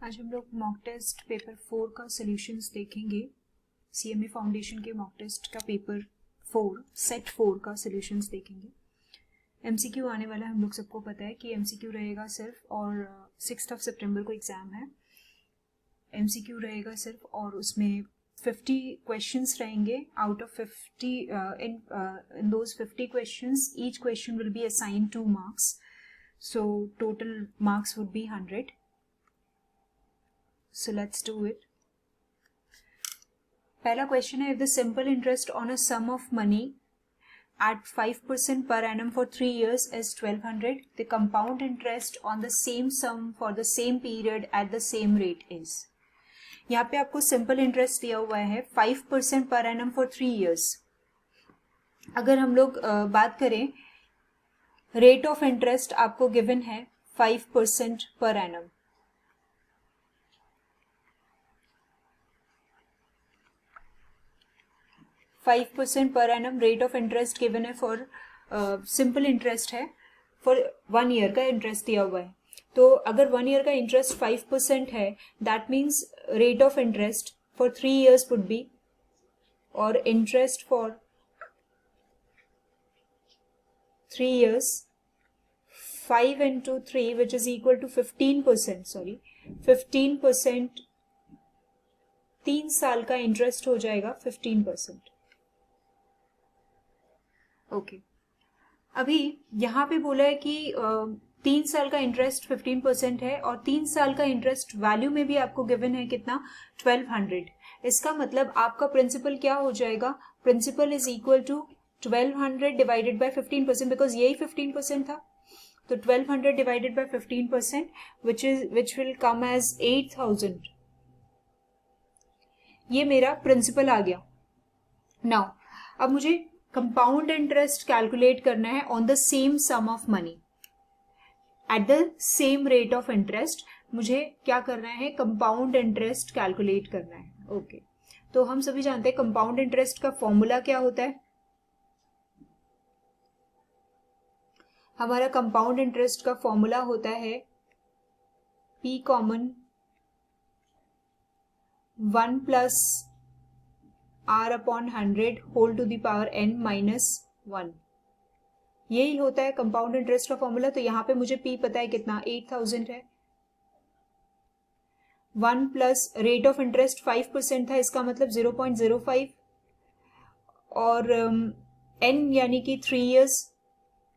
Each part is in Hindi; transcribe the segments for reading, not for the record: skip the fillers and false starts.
आज हम लोग मॉक टेस्ट पेपर 4 का सॉल्यूशंस देखेंगे। सीएमए फाउंडेशन के मॉक टेस्ट का पेपर 4 सेट 4 का सॉल्यूशंस देखेंगे। एमसीक्यू आने वाला हम लोग सबको पता है कि एमसीक्यू रहेगा सिर्फ, और 6 सितंबर को एग्ज़ाम है। एमसीक्यू रहेगा सिर्फ और उसमें 50 क्वेश्चंस रहेंगे। Out of 50 in those 50 questions each question will be assigned 2 marks, so total marks would be 100. So let's do it. पहला क्वेश्चन है, if the simple interest on a sum of money at 5% per annum for 3 years is 1200, the compound interest on the same sum for the same period at the same rate is. यहाँ पे आपको सिंपल इंटरेस्ट दिया हुआ है 5% पर एनम फॉर 3 years। अगर हम लोग बात करें, रेट ऑफ इंटरेस्ट आपको गिवन है 5% per annum. Per annum rate of interest given है फॉर सिंपल इंटरेस्ट है, फॉर 1 year का इंटरेस्ट दिया हुआ है। तो अगर 1 year का इंटरेस्ट 5% है, that means rate of interest for 3 years would be, और interest for 3 years 5 into 3 which is equal to 15%, 15%, 3 साल का इंटरेस्ट हो जाएगा 15%। ओके, अभी यहाँ पे बोला है कि 3 साल का इंटरेस्ट 15% है, और 3 साल का इंटरेस्ट वैल्यू में भी आपको गिवन है कितना, 1200। इसका मतलब आपका प्रिंसिपल क्या हो जाएगा, principal is equal to 1200 divided by 15%, because यही 15% था। तो 1200 divided by 15% which will come as 8000। ये मेरा प्रिंसिपल आ गया। नाउ अब मुझे कंपाउंड इंटरेस्ट कैलकुलेट करना है on the same sum of money at the same rate of interest. मुझे क्या करना है, कंपाउंड इंटरेस्ट कैलकुलेट करना है। ओके, तो हम सभी जानते हैं कंपाउंड इंटरेस्ट का फॉर्मूला क्या होता है। हमारा कंपाउंड इंटरेस्ट का फॉर्मूला होता है P common 1 plus R upon 100 whole to the power n minus 1। यही होता है कंपाउंड इंटरेस्ट का फॉर्मूला। तो यहाँ पे मुझे P पता है कितना, 8000 है। 1 प्लस रेट ऑफ इंटरेस्ट 5% था, इसका मतलब 0.05, और n यानी कि 3 years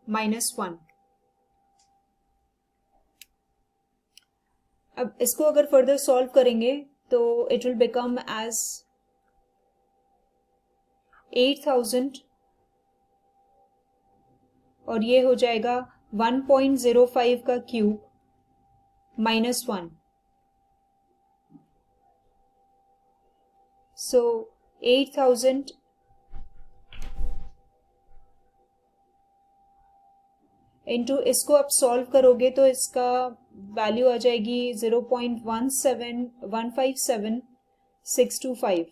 माइनस 1। अब इसको अगर फर्दर सॉल्व करेंगे तो इट विल बिकम एज 8000, और ये हो जाएगा 1.05 का क्यूब माइनस 1। सो 8000 इंटू, इसको आप सॉल्व करोगे तो इसका वैल्यू आ जाएगी 0.157,157,625,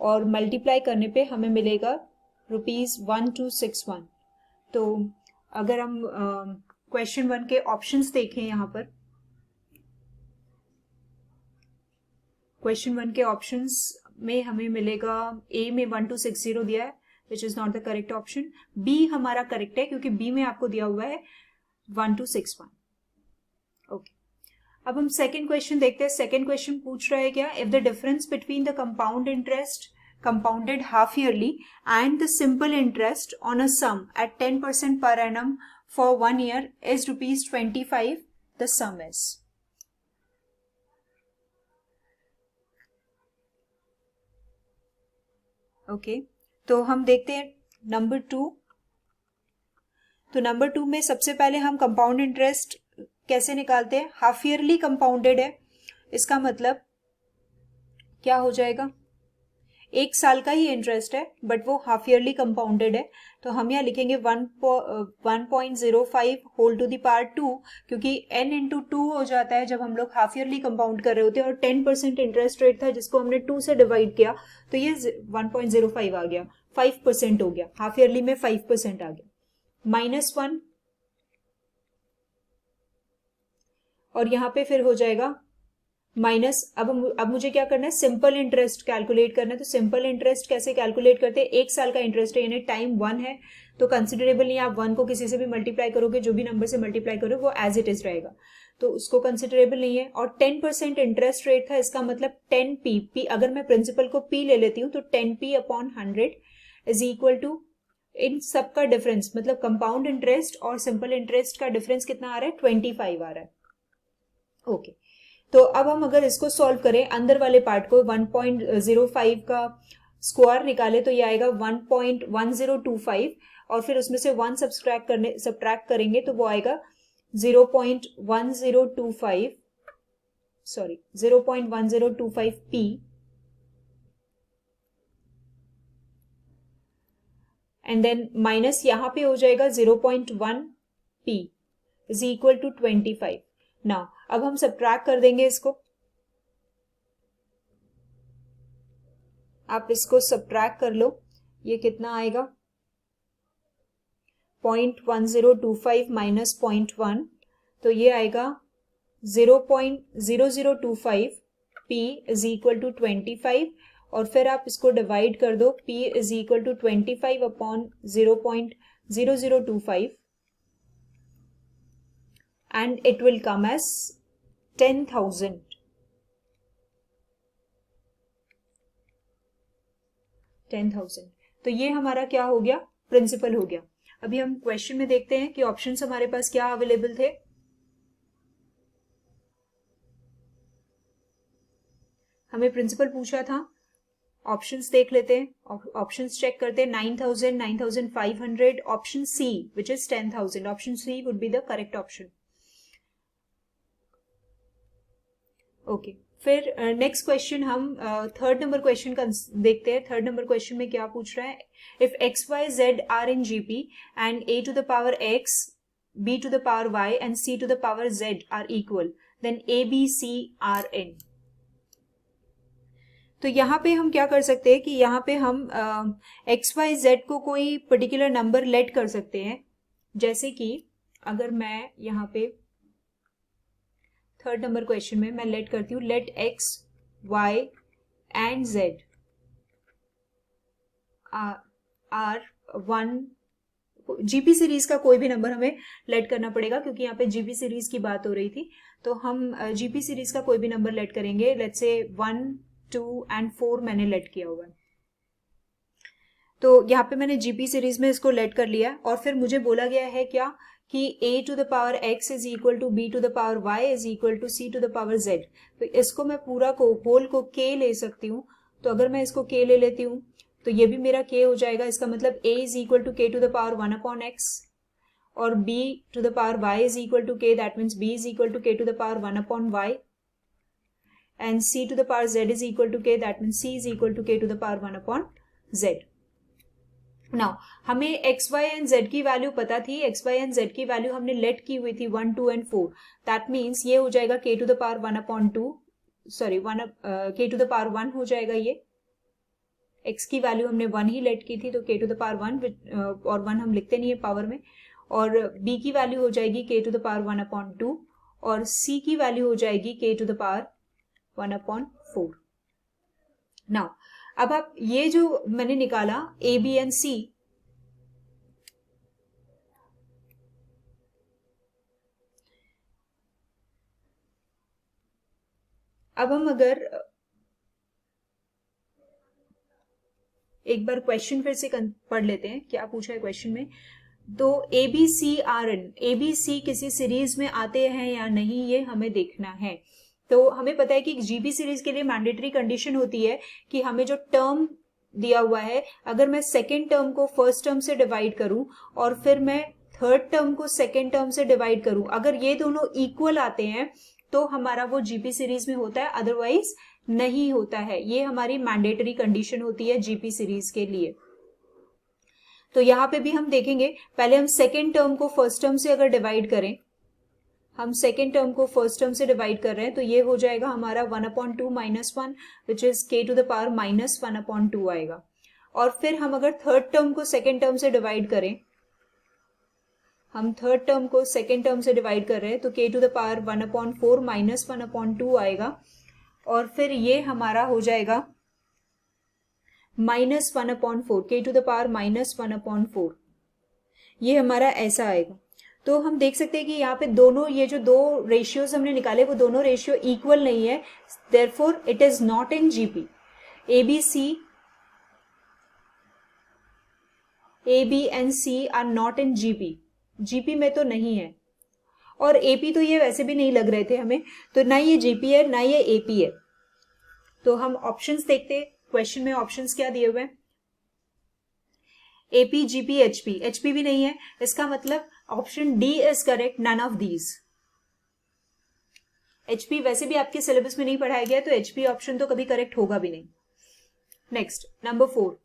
और मल्टीप्लाई करने पे हमें मिलेगा ₹1261। तो अगर हम क्वेश्चन 1 के ऑप्शंस देखें, यहाँ पर क्वेश्चन 1 के ऑप्शंस में हमें मिलेगा, ए में 1260 दिया है, which is not the correct option. B हमारा करेक्ट है, क्योंकि बी में आपको दिया हुआ है 1261। ओके, अब हम सेकेंड क्वेश्चन देखते हैं। सेकेंड क्वेश्चन पूछ रहा है क्या, if the difference between the compound interest compounded half yearly and the simple interest on a sum at 10% per annum for 1 year is ₹25, the sum is। Okay, तो हम देखते हैं नंबर 2। तो नंबर 2 में सबसे पहले हम कंपाउंड इंटरेस्ट कैसे निकालते हैं, हाफ ईयरली कंपाउंडेड है, इसका मतलब क्या हो जाएगा, 1 साल का ही इंटरेस्ट है, बट वो हाफ ईयरली कंपाउंडेड है। तो हम यहाँ लिखेंगे 1.05 होल टू द पावर 2, क्योंकि n इंटू 2 हो जाता है जब हम लोग हाफ ईयरली कंपाउंड कर रहे होते हैं, और 10% इंटरेस्ट रेट था जिसको हमने 2 से डिवाइड किया, तो ये 1.05 आ गया, 5% हो गया, हाफ ईयरली में 5% आ गया, माइनस 1, और यहाँ पे फिर हो जाएगा माइनस, अब मुझे क्या करना है, सिंपल इंटरेस्ट कैलकुलेट करना है। तो सिंपल इंटरेस्ट कैसे कैलकुलेट करते हैं, 1 साल का इंटरेस्ट है यानी टाइम 1 है, तो कंसिडरेबल नहीं, आप 1 को किसी से भी मल्टीप्लाई करोगे, जो भी नंबर से मल्टीप्लाई करोगे वो एज इट इज रहेगा, तो उसको कंसिडरेबल नहीं है। और 10% इंटरेस्ट रेट था, इसका मतलब 10p, अगर मैं प्रिंसिपल को p ले लेती हूँ तो 10p upon 100 is equal to, इन सब का डिफरेंस मतलब कंपाउंड इंटरेस्ट और सिंपल इंटरेस्ट का डिफरेंस कितना आ रहा है, 25 आ रहा है। ओके, तो अब हम अगर इसको सॉल्व करें, अंदर वाले पार्ट को 1.05 का स्क्वायर निकाले तो ये आएगा 1.1025, और फिर उसमें से 1 सब्ट्रैक्ट करेंगे तो वो आएगा 0.1025, sorry 0.1025p, and then minus यहां पे हो जाएगा 0.1p is equal to 25। Now अब हम सब्ट्रैक्ट कर देंगे इसको, आप इसको सब्ट्रैक्ट कर लो, ये कितना आएगा 0.1025 माइनस 0.1, तो ये आएगा 0.0025 p इज इक्वल टू 25, और फिर आप इसको डिवाइड कर दो, p is equal to 25 upon 0.0025 and it will come as 10,000। तो ये हमारा क्या हो गया, प्रिंसिपल हो गया। अभी हम क्वेश्चन में देखते हैं कि ऑप्शंस हमारे पास क्या अवेलेबल थे। हमें प्रिंसिपल पूछा था, ऑप्शंस देख लेते हैं, ऑप्शंस चेक करते हैं, 9,000, 9,500, option C which is 10,000, option C would be the correct option. Okay, फिर नेक्स्ट क्वेश्चन हम थर्ड नंबर क्वेश्चन का देखते हैं। थर्ड नंबर क्वेश्चन में क्या पूछ रहा है, if X Y Z are in GP and a to the power x, b to the power y and c to the power z are equal, then a b c आर n। तो यहाँ पे हम क्या कर सकते हैं कि यहाँ पे हम एक्स वाई जेड को कोई पर्टिकुलर नंबर लेट कर सकते हैं, जैसे कि अगर मैं यहाँ पे थर्ड नंबर क्वेश्चन में मैं लेट करती हूँ, let X Y and Z are 1, GP series का कोई भी नंबर हमें लेट करना पड़ेगा क्योंकि यहाँ पे जीपी सीरीज की बात हो रही थी, तो हम जीपी सीरीज का कोई भी नंबर लेट करेंगे। लेट्स से 1, 2 एंड 4 मैंने लेट किया हुआ है, तो यहाँ पे मैंने जीपी सीरीज में इसको लेट कर लिया, और फिर मुझे बोला गया है क्या कि a to the power x is equal to b to the power y is equal to c to the power z। तो इसको मैं पूरा को होल को k ले सकती हूँ, तो अगर मैं इसको k ले लेती हूँ तो ये भी मेरा k हो जाएगा, इसका मतलब a is equal to k to the power 1 upon x, और b to the power y is equal to k, that means b is equal to k to the power 1 upon y, and c to the power z is equal to k, that means c is equal to k to the power 1 upon z। Now हमें एक्स वाई एंड जेड की वैल्यू पता थी, एक्स वाई एंड जेड की वैल्यू हमने लेट की हुई थी 1, 2 एंड 4, दैट मीन्स ये हो जाएगा k to the power 1 upon 2, sorry k to the power 1 हो जाएगा, ये x की वैल्यू हमने 1 ही लेट की थी तो k टू द पावर 1, और 1 हम लिखते नहीं है पावर में, और b की वैल्यू हो जाएगी k to the power 1 upon 2, और c की वैल्यू हो जाएगी k to the power 1 upon 4। Now अब आप ये जो मैंने निकाला a b एंड c, अब हम अगर एक बार क्वेश्चन फिर से पढ़ लेते हैं क्या पूछा है क्वेश्चन में। तो A B C are N, A B C किसी सीरीज में आते हैं या नहीं ये हमें देखना है। तो हमें पता है कि जीबी सीरीज के लिए मैंडेटरी कंडीशन होती है कि हमें जो टर्म दिया हुआ है, अगर मैं सेकेंड टर्म को फर्स्ट टर्म से डिवाइड करूं और फिर मैं थर्ड टर्म को सेकेंड टर्म से डिवाइड करूं, अगर ये दोनों इक्वल आते हैं तो हमारा वो जीपी सीरीज में होता है, अदरवाइज नहीं होता है। ये हमारी मैंडेटरी कंडीशन होती है जीपी सीरीज के लिए। तो यहां पे भी हम देखेंगे, पहले हम सेकेंड टर्म को फर्स्ट टर्म से अगर डिवाइड करें, हम सेकेंड टर्म को फर्स्ट टर्म से डिवाइड कर रहे हैं तो ये हो जाएगा हमारा 1/2 minus 1 which is k to the power minus 1/2 आएगा। और फिर हम अगर थर्ड टर्म को सेकेंड टर्म से डिवाइड करें, हम थर्ड टर्म को सेकेंड टर्म से डिवाइड कर रहे हैं तो k to the power 1/4 minus 1/2 आएगा। और फिर ये हमारा हो जाएगा -1/4, k⁴, ये हमारा ऐसा आएगा। तो हम देख सकते हैं कि यहाँ पे दोनों ये जो दो रेशियोज हमने निकाले वो दोनों रेशियो इक्वल नहीं है, therefore it is not in GP. A B and C are not in GP, GP में तो नहीं है, और एपी तो ये वैसे भी नहीं लग रहे थे हमें, तो ना ये जीपी है ना ये एपी है। तो हम ऑप्शंस देखते हैं, क्वेश्चन में ऑप्शंस क्या दिए हुए हैं, एपी, जीपी, एचपी, एचपी भी नहीं है, इसका मतलब option D is correct, none of these. HP वैसे भी आपके सिलेबस में नहीं पढ़ाया गया, तो एचपी ऑप्शन तो कभी करेक्ट होगा भी नहीं। Next number 4,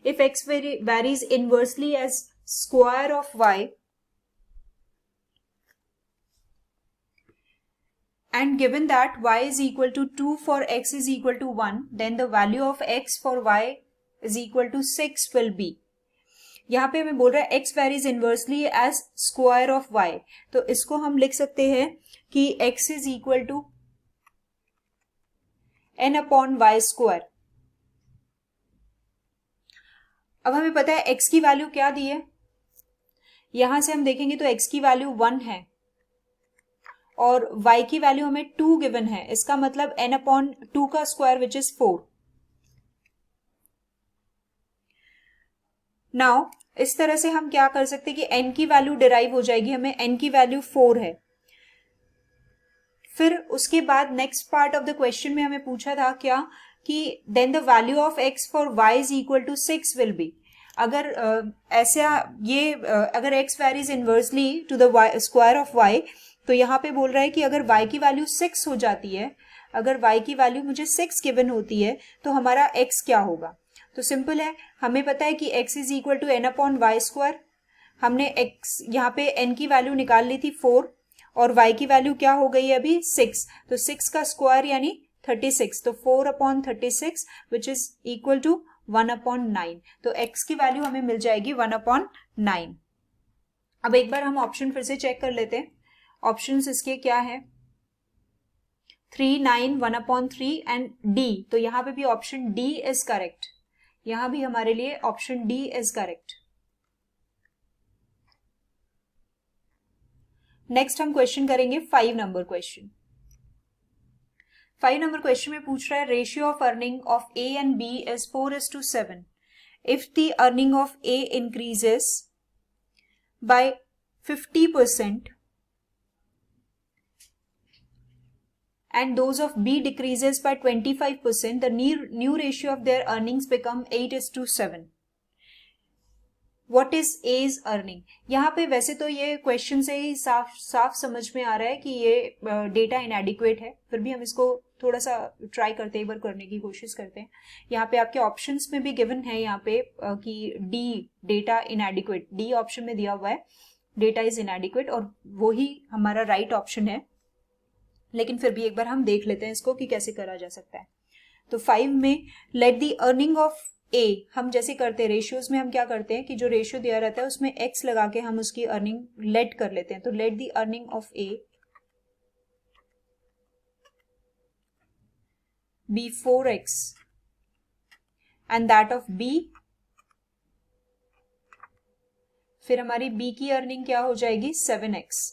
if x varies inversely as square of y and given that y is equal to 2 for x is equal to 1, then the value of x for y is equal to 6 will be। यहाँ पे हमें बोल रहा है x varies inversely as square of y, तो इसको हम लिख सकते हैं कि x is equal to n upon y square। अब हमें पता है x की वैल्यू क्या दी है, यहां से हम देखेंगे तो x की वैल्यू 1 है और y की वैल्यू हमें 2 गिवन है, इसका मतलब n/2 का स्क्वायर विच इज 4। नाउ इस तरह से हम क्या कर सकते हैं कि n की वैल्यू डिराइव हो जाएगी, हमें n की वैल्यू 4 है। फिर उसके बाद next part of the question में हमें पूछा था क्या कि then the value of x for y is equal to 6 will be. अगर ऐसा ये अगर x varies inversely to the square of y, तो यहाँ पे बोल रहा है कि अगर y की वैल्यू 6 हो जाती है, अगर y की वैल्यू मुझे 6 गिवन होती है तो हमारा x क्या होगा। तो सिंपल है, हमें पता है कि x is equal to n/y square, हमने x यहाँ पे n की वैल्यू निकाल ली थी 4 और y की वैल्यू क्या हो गई है अभी 6, तो 6 का स्क्वायर यानी 36, तो 4/36 विच इज इक्वल टू 1/9, तो x की वैल्यू हमें मिल जाएगी 1/9। अब एक बार हम ऑप्शन फिर से चेक कर लेते हैं, ऑप्शंस इसके क्या है 3, 9, 1/3 एंड d, तो यहां पे भी ऑप्शन d इज करेक्ट, यहां भी हमारे लिए option d is correct. Next हम क्वेश्चन करेंगे 5 नंबर क्वेश्चन। 5 नंबर क्वेश्चन में पूछ रहा है ratio of earning of A and B is 4:7 if the earning of A increases by 50% and those of B decreases by 25%, the new ratio of their earnings become 8:7. What is A's earning? यहाँ पे वैसे तो ये क्वेश्चन से ही साफ समझ में आ रहा है कि ये डेटा इनएडिक्वेट है, फिर भी हम इसको थोड़ा सा ट्राई करते हैं, एक बार करने की कोशिश करते हैं। यहाँ पे आपके ऑप्शंस में भी गिवन है यहाँ पे कि डी डेटा इनएडिक्वेट, डी ऑप्शन में दिया हुआ है डेटा इज इनएडिक्वेट और वो ही हमारा राइट ऑप्शन है, लेकिन फिर भी एक बार हम देख लेते हैं इसको कि कैसे करा जा सकता है। तो 5 में लेट द अर्निंग ऑफ ए, हम जैसे करते हैं रेशियोज में हम क्या करते हैं कि जो रेशियो दिया रहता है उसमें x लगा के हम उसकी अर्निंग लेट कर लेते हैं, तो let the earning of A B 4x and that of b, फिर हमारी b की अर्निंग क्या हो जाएगी 7x।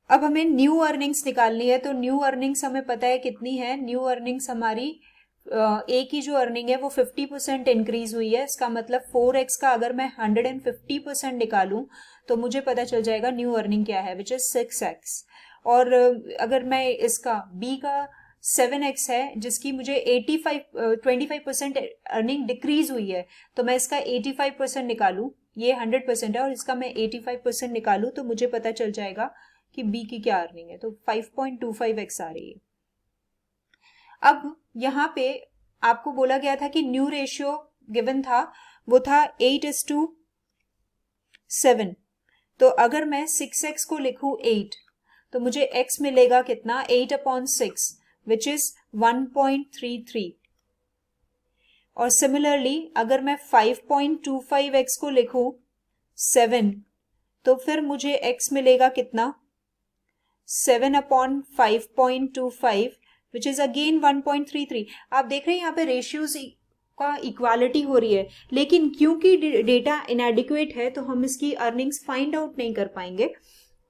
अब हमें न्यू अर्निंग्स निकालनी है, तो न्यू अर्निंग्स हमें पता है कितनी है, न्यू अर्निंग्स हमारी ए की जो अर्निंग है वो 50% इंक्रीज हुई है, इसका मतलब 4x का अगर मैं 150% निकालूं तो मुझे पता चल जाएगा न्यू अर्निंग क्या है विच इज 6x। और अगर मैं इसका b का 7x है जिसकी मुझे 25% अर्निंग डिक्रीज हुई है, तो मैं इसका 85% निकालूं, ये 100% है और इसका मैं 85% निकालूं तो मुझे पता चल जाएगा कि b की क्या अर्निंग है, तो 5.25x आ रही है। अब यहाँ पे आपको बोला गया था कि न्यू रेशियो गिवन था वो था 8:7, तो अगर मैं 6x को लिखूं 8 तो मुझे x मिलेगा कितना 8/6 विच इज 1.33, और सिमिलरली अगर मैं 5.25x को लिखूं 7 तो फिर मुझे x मिलेगा कितना 7/5.25 विच इज अगेन 1.33। आप देख रहे हैं यहाँ पे रेशियोज का इक्वालिटी हो रही है, लेकिन क्योंकि डेटा इनएडिक्वेट है तो हम इसकी अर्निंग्स फाइंड आउट नहीं कर पाएंगे।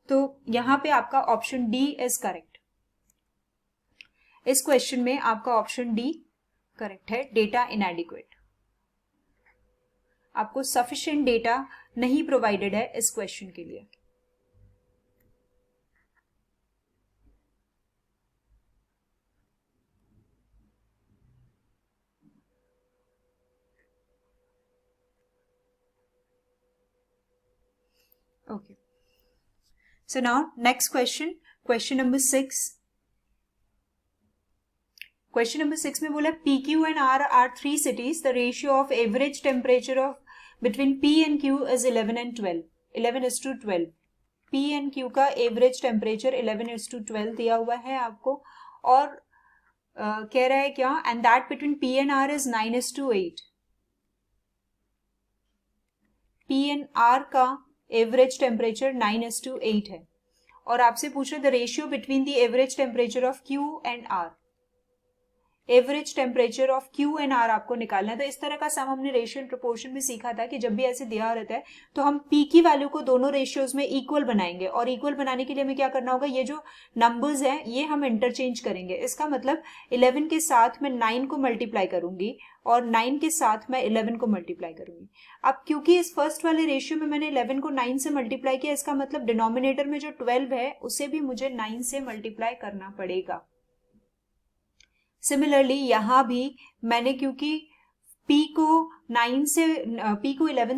तो यहाँ पे आपका ऑप्शन डी इज करेक्ट। इस क्वेश्चन में आपका ऑप्शन डी करेक्ट है, डेटा इनएडिक्वेट। आपको सफिशिएंट डेटा नहीं प्रोवाइडेड है इस क्वेश्चन के लिए। Okay. So now next question, question number 6. Question number 6 में बोला PQ and R are three cities. The ratio of average temperature of between P and Q is 11 and 12. 11:12. P and Q का average temperature 11:12 दिया हुआ है आपको, और कह रहा है क्या, and that between P and R is 9:8. P and R का एवरेज टेम्परेचर 9:8 है, और आपसे पूछ रहे the ratio between the average temperature of Q and R। Average temperature of Q and R आपको निकालना है। तो इस तरह का सम हमने रेशियो एंड प्रोपोर्शन में सीखा था कि जब भी ऐसे दिया रहता है तो हम P की वैल्यू को दोनों रेशियोज में इक्वल बनाएंगे, और इक्वल बनाने के लिए हमें क्या करना होगा, ये जो नंबर्स हैं ये हम इंटरचेंज करेंगे। इसका मतलब 11 के साथ मैं 9 को मल्टीप्लाई करूंगी और 9 के साथ मैं 11 को मल्टीप्लाई करूंगी। अब क्योंकि इस फर्स्ट वाले रेशियो में मैंने 11 को 9 से मल्टीप्लाई किया, इसका मतलब डिनोमिनेटर में जो 12 है उसे भी मुझे 9 से मल्टीप्लाई करना पड़ेगा। सिमिलरली यहां भी मैंने क्योंकि P को 11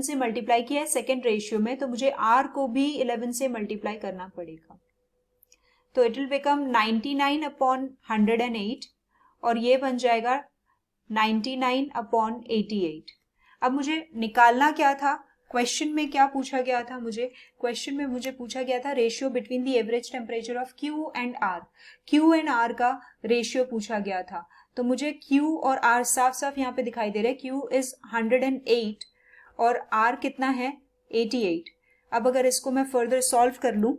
से मल्टीप्लाई किया है सेकेंड रेशियो में, तो मुझे R को भी 11 से मल्टीप्लाई करना पड़ेगा। तो इट विल बिकम 99/108 और ये बन जाएगा 99/88। अब मुझे निकालना क्या था, क्वेश्चन में क्या पूछा गया था मुझे, क्वेश्चन में मुझे पूछा गया था ratio between the average temperature of Q and R। Q and R का रेशियो पूछा गया था, तो मुझे Q और R साफ साफ यहाँ पे दिखाई दे रहा है। Q इज 108 और R कितना है 88। अब अगर इसको मैं फर्दर सॉल्व कर लूं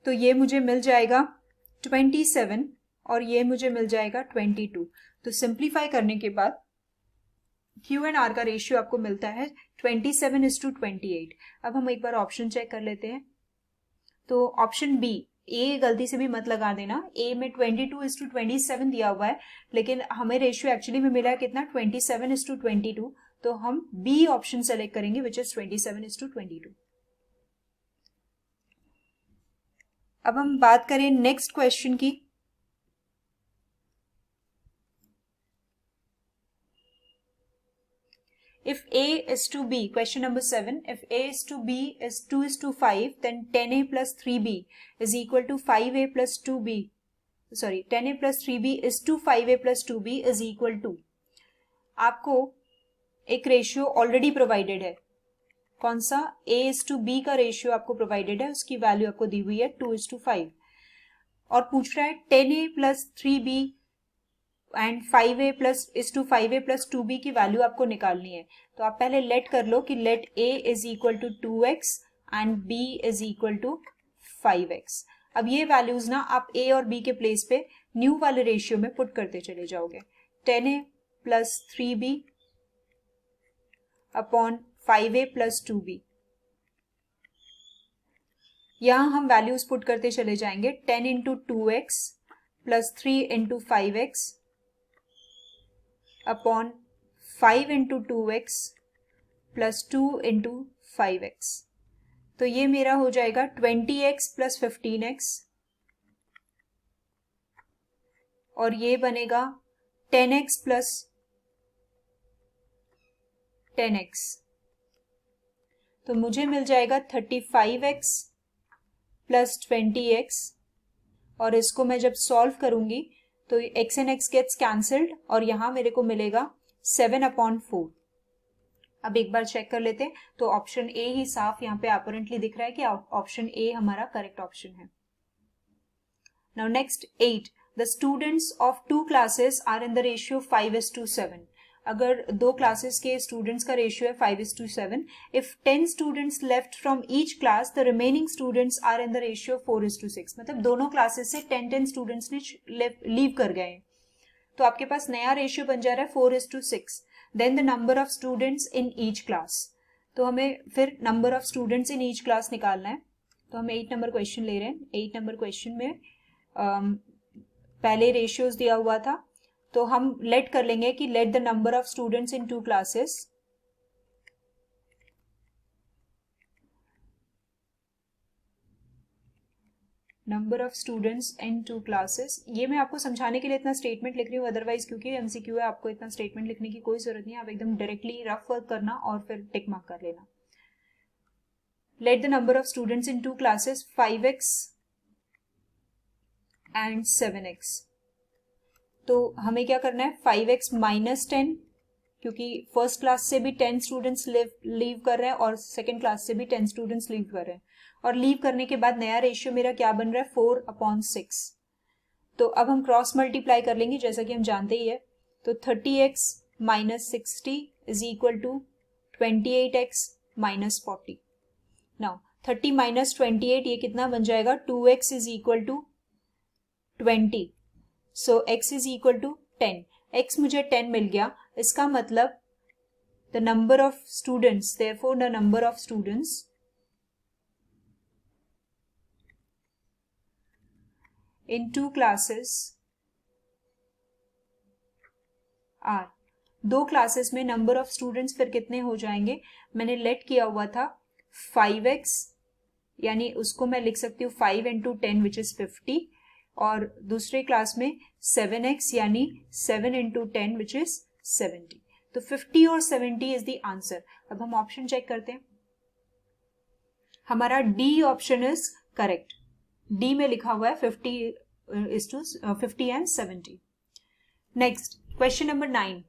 तो ये मुझे मिल जाएगा 27 और ये मुझे मिल जाएगा 22। तो सिंप्लीफाई करने के बाद Q एंड R का रेशियो आपको मिलता है 27:28। अब हम एक बार ऑप्शन चेक कर लेते हैं। तो ऑप्शन बी, ए गलती से भी मत लगा देना, ए में 22:27 दिया हुआ है, लेकिन हमें रेशियो एक्चुअली में मिला है कितना 27:22। तो हम बी ऑप्शन सेलेक्ट करेंगे विच इज 27:22। अब हम बात करें नेक्स्ट क्वेश्चन की। If A is to B, question number 7, if A is to B is 2:5, then 10A plus 3B is equal to 5A plus 2B. Sorry, 10A plus 3B is to 5A plus 2B is equal to. आपको एक रेशियो ऑलरेडी प्रोवाइडेड है, कौन सा, A is to B का रेशियो आपको प्रोवाइडेड है, उसकी वैल्यू आपको दी हुई है 2:5, और पूछ रहा है 10A plus 3B and 5A plus is to 5A plus 2B की वैल्यू आपको निकालनी है। तो आप पहले लेट कर लो कि let A is equal to 2x and B is equal to 5x। अब ये वैल्यूज ना आप A और B के प्लेस पे न्यू वाले रेशियो में पुट करते चले जाओगे। 10A plus 3B upon 5A plus 2B, यहां हम वैल्यूज पुट करते चले जाएंगे। 10 into 2x plus 3 into 5x upon 5 into 2x plus 2 into 5x। तो ये मेरा हो जाएगा 20x plus 15x, और ये बनेगा 10x plus 10x। तो मुझे मिल जाएगा 35x plus 20x, और इसको मैं जब सॉल्व करूंगी तो x and x gets cancelled और यहां मेरे को मिलेगा 7/4। अब एक बार चेक कर लेते हैं, तो ऑप्शन ए ही साफ यहाँ पे अपरेंटली दिख रहा है कि ऑप्शन ए हमारा करेक्ट ऑप्शन है। Now next 8, the students of 2 classes are in the ratio 5:7। अगर 2 क्लासेस के स्टूडेंट्स का रेशियो है 5:7, if 10 students left from each class the remaining students are in the ratio 4:6, मतलब दोनों क्लासेस से 10 स्टूडेंट्स ने लीव कर गए, तो आपके पास नया रेशियो बन जा रहा है 4:6. Then the number of students in each class, तो हमें फिर number of students in each class निकालना है. तो हम 8 नंबर क्वेश्चन ले रहे हैं. 8 नंबर क्वेश्चन में पहले रेशियोज दिया हुआ था, तो हम लेट कर लेंगे कि let the number of students in 2 classes number of students in 2 classes. ये मैं आपको समझाने के लिए इतना स्टेटमेंट लिख रही हूँ, अदरवाइज क्योंकि एमसीक्यू है आपको इतना स्टेटमेंट लिखने की कोई जरूरत नहीं है, आप एकदम डायरेक्टली रफ वर्क करना और फिर टिक मार्क कर लेना. Late the number of students in 2 classes 5x and 7x. तो हमें क्या करना है, 5x माइनस 10, क्योंकि फर्स्ट क्लास से भी 10 स्टूडेंट्स लीव कर रहे हैं और सेकेंड क्लास से भी 10 स्टूडेंट्स लीव कर रहे हैं, और लीव करने के बाद नया रेशियो मेरा क्या बन रहा है 4/6. तो अब हम क्रॉस मल्टीप्लाई कर लेंगे जैसा कि हम जानते ही है. तो 30x minus 60 is equal to 28x minus 40. Now 30 minus 28 ये कितना बन जाएगा, 2x is equal to 20. So x is equal to 10. x मुझे 10 मिल गया, इसका मतलब the number of students, therefore the number of students in 2 classes are. 2 classes में नंबर ऑफ स्टूडेंट्स फिर कितने हो जाएंगे, मैंने लेट किया हुआ था 5x, यानी उसको मैं लिख सकती हूँ 5 into 10 विच इज 50, और दूसरे क्लास में 7x यानी 7 into 10 विच इज 70. तो 50 और 70 इज द आंसर. अब हम ऑप्शन चेक करते हैं. हमारा D option is correct. D में लिखा हुआ है 50 and 70. नेक्स्ट क्वेश्चन नंबर 9,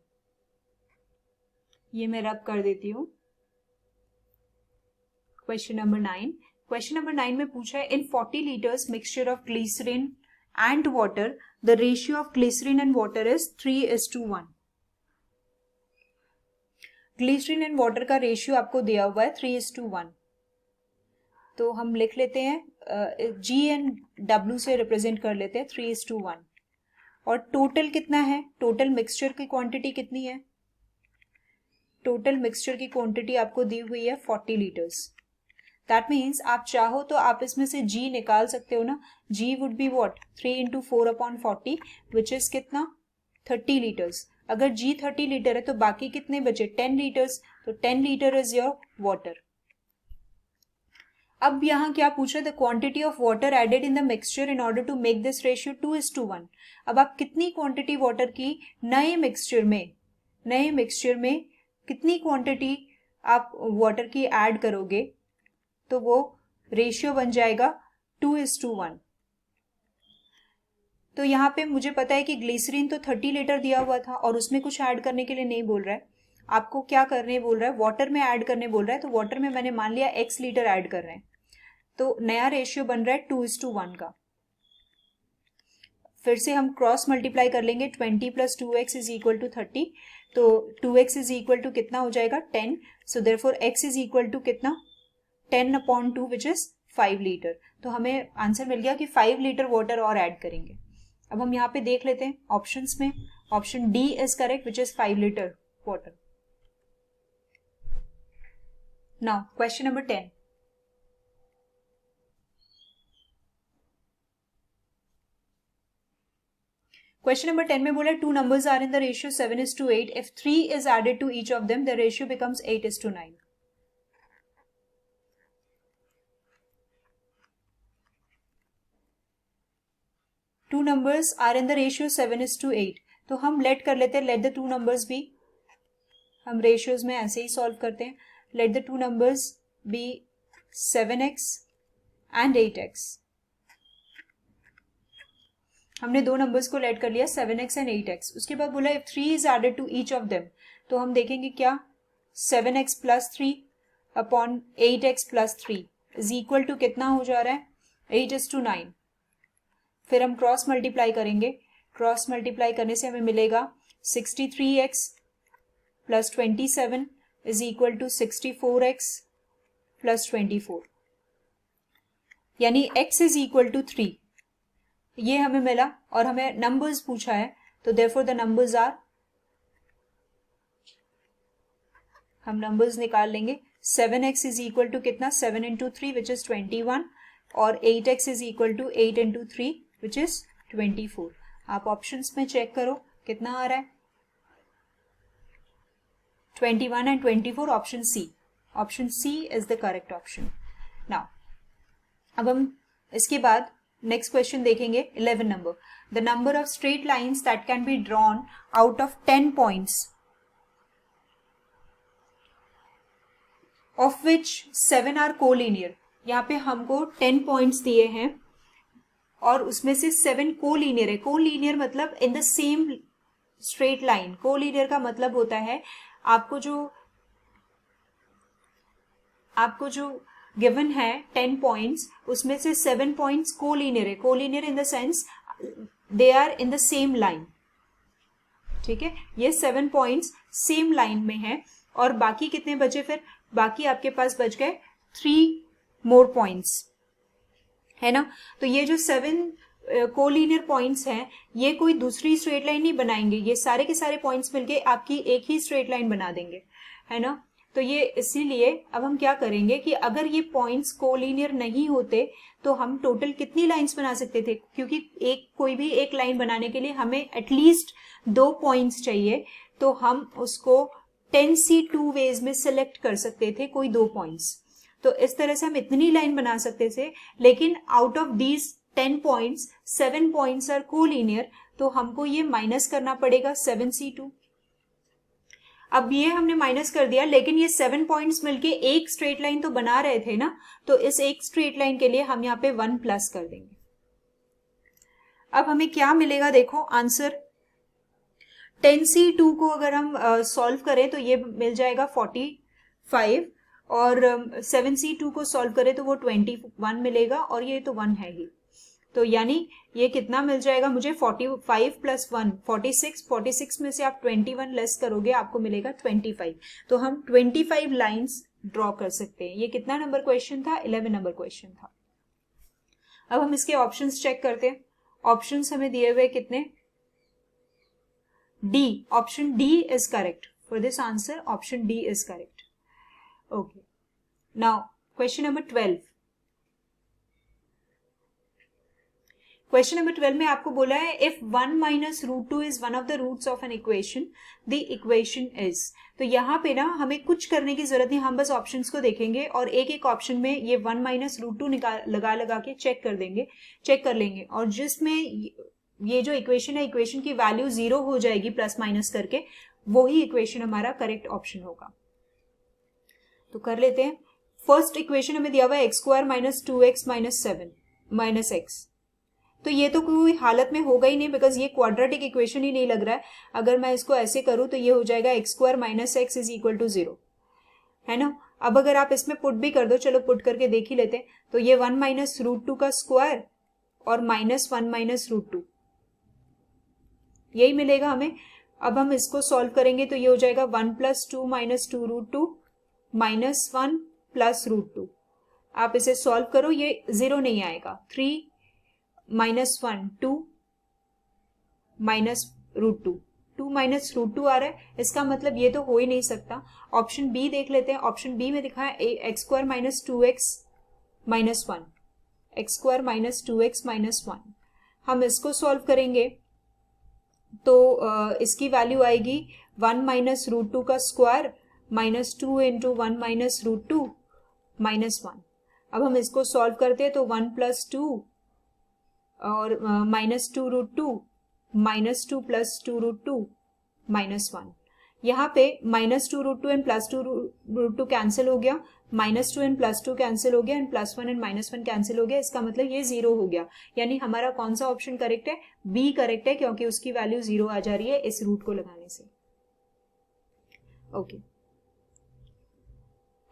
ये मैं रब कर देती हूं. क्वेश्चन नंबर 9 में पूछा है, in 40 litres mixture of glycerine and water the ratio of glycerin and water is 3:1. Glycerine and water का रेशियो आपको दिया हुआ है 3:1. तो हम लिख लेते हैं G एंड W से रिप्रेजेंट कर लेते हैं 3:1. और टोटल कितना है, टोटल मिक्सचर की क्वांटिटी कितनी है, टोटल मिक्सचर की क्वांटिटी आपको दी हुई है 40 लीटर्स. दैट मीन्स आप चाहो तो आप इसमें से G निकाल सकते हो ना. G would be what, 3 into 4/40 which is कितना 30 लीटर्स. अगर G 30 लीटर है तो बाकी कितने बचे 10 लीटर्स, तो 10 लीटर इज योर वाटर. अब यहाँ क्या पूछ रहे, the quantity of water added in the mixture in order to make this ratio 2:1. अब आप कितनी क्वांटिटी वाटर की नए मिक्सचर में कितनी क्वांटिटी आप वाटर की ऐड करोगे, तो वो रेशियो बन जाएगा 2:1. तो यहाँ पे मुझे पता है कि ग्लिसरीन तो 30 लीटर दिया हुआ था और उसमें कुछ ऐड करने के लिए नहीं बोल रहा है. आपको क्या करने बोल रहा है, वाटर में ऐड करने बोल रहा है. तो वाटर में मैंने मान लिया x लीटर ऐड कर रहे हैं, तो नया रेशियो बन रहा है 2:1 का. फिर से हम क्रॉस मल्टीप्लाई कर लेंगे. 20 + 2x इज इक्वल टू 30. तो 2x इज इक्वल टू कितना हो जाएगा 10. So therefore x is equal to कितना 10/2 विच इज 5 लीटर. तो हमें आंसर मिल गया कि 5 लीटर वाटर और ऐड करेंगे. अब हम यहाँ पे देख लेते हैं ऑप्शंस में. Option D is correct which is 5 litre water. Now question number 10. Question number 10 में बोला, 2 numbers are in the ratio 7:8. If 3 is added to each of them, the ratio becomes 8:9. 2 numbers are in the ratio 7:8. तो हम लेट कर लेते हैं, लेट द 2 numbers be, हम रेशियोज में ऐसे ही सॉल्व करते हैं. Let the 2 numbers be 7x and 8x. हमने 2 नंबर्स को लेट कर लिया 7x and 8x. उसके बाद बोला if 3 is added to each of them, तो हम देखेंगे क्या 7x + 3/8x + 3 is equal to कितना हो जा रहा है 8:9. फिर हम क्रॉस मल्टीप्लाई करेंगे. क्रॉस मल्टीप्लाई करने से हमें मिलेगा 63x plus 27 is equal to 64x plus 24, यानी x इज इक्वल टू 3. ये हमें मिला और हमें नंबर्स पूछा है, तो देयरफॉर द नंबर्स आर, हम नंबर्स निकाल लेंगे. 7x इज इक्वल टू कितना, 7 इंटू 3 विच इज 21, और 8x is equal to 8 into 3 which is 24. आप ऑप्शंस में चेक करो कितना आ रहा है. 21 and 24, option C. Option C is the correct option. Now अब हम इसके बाद नेक्स्ट क्वेश्चन देखेंगे. 11 number. The number of straight lines that can be drawn out of 10 points of which 7 are collinear. यहाँ पे हमको 10 पॉइंट्स दिए हैं और उसमें से 7 कोलिनियर है. कोलिनियर मतलब इन the same straight line. Collinear का मतलब होता है आपको जो गिवन है 10 पॉइंट्स, उसमें से 7 पॉइंट्स कोलिनियर है. Collinear in the sense they are in the same line. ठीक है, ये 7 पॉइंट्स सेम लाइन में है. और बाकी कितने बचे फिर, बाकी आपके पास बच गए 3 मोर पॉइंट्स, है ना. तो ये जो 7 कोलिनियर पॉइंट्स हैं, ये कोई दूसरी स्ट्रेट लाइन नहीं बनाएंगे, ये सारे के सारे पॉइंट्स मिलके आपकी एक ही स्ट्रेट लाइन बना देंगे, है ना. तो ये इसीलिए अब हम क्या करेंगे कि अगर ये पॉइंट्स कोलिनियर नहीं होते तो हम टोटल कितनी लाइंस बना सकते थे, क्योंकि कोई भी एक लाइन बनाने के लिए हमें एटलीस्ट 2 पॉइंट्स चाहिए. तो हम उसको 10C2 वेज में सिलेक्ट कर सकते थे कोई 2 पॉइंट्स. तो इस तरह से हम इतनी लाइन बना सकते थे. लेकिन out of these 10 points 7 points are collinear, तो हमको ये माइनस करना पड़ेगा 7C2. अब ये हमने माइनस कर दिया, लेकिन ये 7 पॉइंट्स मिलके एक स्ट्रेट लाइन तो बना रहे थे ना, तो इस एक स्ट्रेट लाइन के लिए हम यहाँ पे 1 प्लस कर देंगे. अब हमें क्या मिलेगा, देखो आंसर. 10C2 को अगर हम सॉल्व करें तो ये मिल जाएगा 45, और 7C2 को सॉल्व करें तो वो 21 मिलेगा, और ये तो 1 है ही. तो यानी ये कितना मिल जाएगा मुझे, 45 प्लस 1 46 में से आप 21 लेस करोगे आपको मिलेगा 25. तो हम 25 लाइंस ड्रॉ कर सकते हैं. ये कितना नंबर क्वेश्चन था, 11 नंबर क्वेश्चन था. अब हम इसके ऑप्शंस चेक करते हैं. ऑप्शंस हमें दिए हुए कितने, D. Option D is correct for this answer. Option D is correct. Okay, now question number 12. Question number 12 में आपको बोला है if 1 minus root 2 is one of the roots of an equation, the equation is. तो यहाँ पे ना हमें कुछ करने की जरूरत नहीं, हम बस ऑप्शंस को देखेंगे और एक एक ऑप्शन में ये 1 माइनस रूट 2 लगा के चेक कर लेंगे. और जिसमें ये जो इक्वेशन है, इक्वेशन की वैल्यू 0 हो जाएगी प्लस माइनस करके, वो ही इक्वेशन हमारा करेक्ट ऑप्शन होगा. तो कर लेते हैं. फर्स्ट इक्वेशन हमें दिया हुआ है x² minus 2x minus 7 minus x. तो ये तो कोई हालत में होगा ही नहीं, बिकॉज ये क्वाड्रेटिक इक्वेशन ही नहीं लग रहा है. अगर मैं इसको ऐसे करूं तो ये हो जाएगा x² minus x is equal to 0, है ना. अब अगर आप इसमें पुट भी कर दो, चलो पुट करके देख ही लेते हैं. तो ये 1 माइनस रूट 2 का स्क्वायर और माइनस 1 माइनस रूट 2, यही मिलेगा हमें. अब हम इसको सॉल्व करेंगे तो ये हो जाएगा 1 plus 2 minus 2 root 2 minus 1 plus root 2. आप इसे सॉल्व करो, ये 0 नहीं आएगा. 3 minus 1 2 minus root 2 minus root 2 आ रहा है. इसका मतलब ये तो हो ही नहीं सकता. ऑप्शन बी देख लेते हैं. ऑप्शन बी में दिखा है x² minus 2x minus 1, x² minus 2x minus 1. हम इसको सॉल्व करेंगे तो इसकी वैल्यू आएगी 1 माइनस रूट 2 का square minus 2 into 1 minus root 2 minus 1. अब हम इसको सॉल्व करते हैं तो 1 प्लस 2 और minus 2 root 2 minus 2 plus 2 root 2 minus 1. यहाँ पे minus 2 root 2 and plus 2 root 2 cancel हो गया, माइनस 2 एंड प्लस 2 कैंसिल हो गया, and plus 1 and minus 1 cancel हो गया. इसका मतलब ये 0 हो गया. यानी हमारा कौन सा ऑप्शन करेक्ट है, बी करेक्ट है, क्योंकि उसकी वैल्यू 0 आ जा रही है इस रूट को लगाने से. ओके,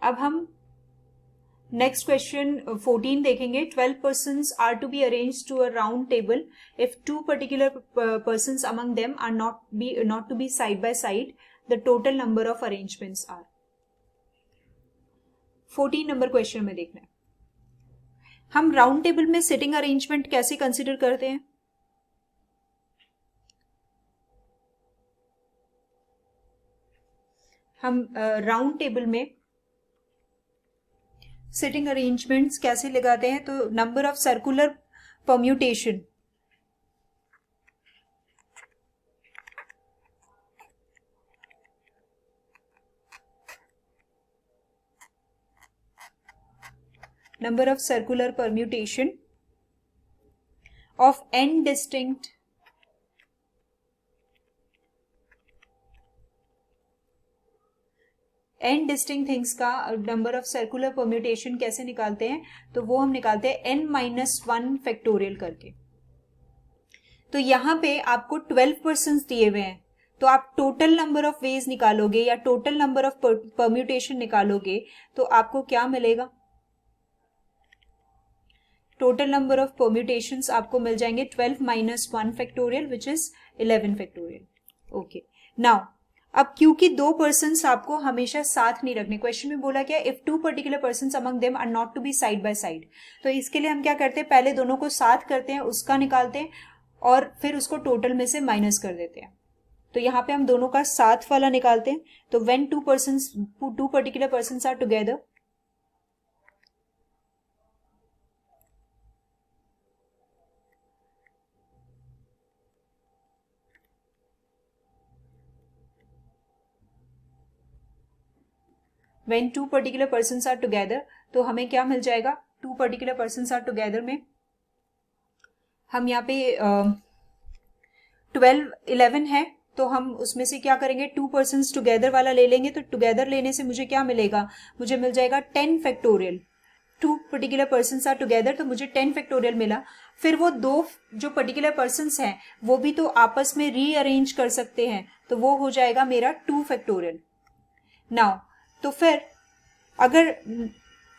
अब हम नेक्स्ट क्वेश्चन 14 देखेंगे. 12 persons are to be arranged to a round table if 2 particular persons among them are not to be side by side. The total number of arrangements are. 14 number question में देखना है, हम राउंड टेबल में सिटिंग अरेंजमेंट कैसे कंसिडर करते हैं। हम राउंड टेबल में सिटिंग अरेंजमेंट्स कैसे लगाते हैं, तो number of circular permutation, number of circular permutation of n distinct things का नंबर ऑफ सर्कुलर परम्यूटेशन कैसे निकालते हैं, तो वो हम निकालते हैं n-1 फैक्टोरियल करके। तो यहां पे आपको 12% दिए हुए हैं, तो आप टोटल नंबर ऑफ वेज निकालोगे या टोटल नंबर ऑफ परम्यूटेशन निकालोगे तो आपको क्या मिलेगा, टोटल नंबर ऑफ परम्यूटेशंस आपको मिल जाएंगे 12-1 factorial which is 11 factorial. Okay, now अब क्योंकि 2 पर्सन्स आपको हमेशा साथ नहीं रखने, क्वेश्चन में बोला क्या, if 2 particular persons among them are not to be side by side, तो इसके लिए हम क्या करते हैं, पहले दोनों को साथ करते हैं, उसका निकालते हैं और फिर उसको टोटल में से माइनस कर देते हैं। तो यहाँ पे हम दोनों का साथ वाला निकालते हैं, तो when 2 particular persons are together, when 2 particular persons are together, तो हमें क्या मिल जाएगा, 2 particular persons are together में हम यहाँ पे 11 है, तो हम उसमें से क्या करेंगे, 2 persons together वाला ले लेंगे, तो together लेने से मुझे क्या मिलेगा, मुझे मिल जाएगा 10 factorial. 2 particular persons are together, तो मुझे 10 फैक्टोरियल मिला। फिर वो 2 जो पर्टिकुलर पर्सन्स हैं वो भी तो आपस में रीअरेंज कर सकते हैं, तो वो हो जाएगा मेरा 2 फैक्टोरियल। नाउ तो फिर अगर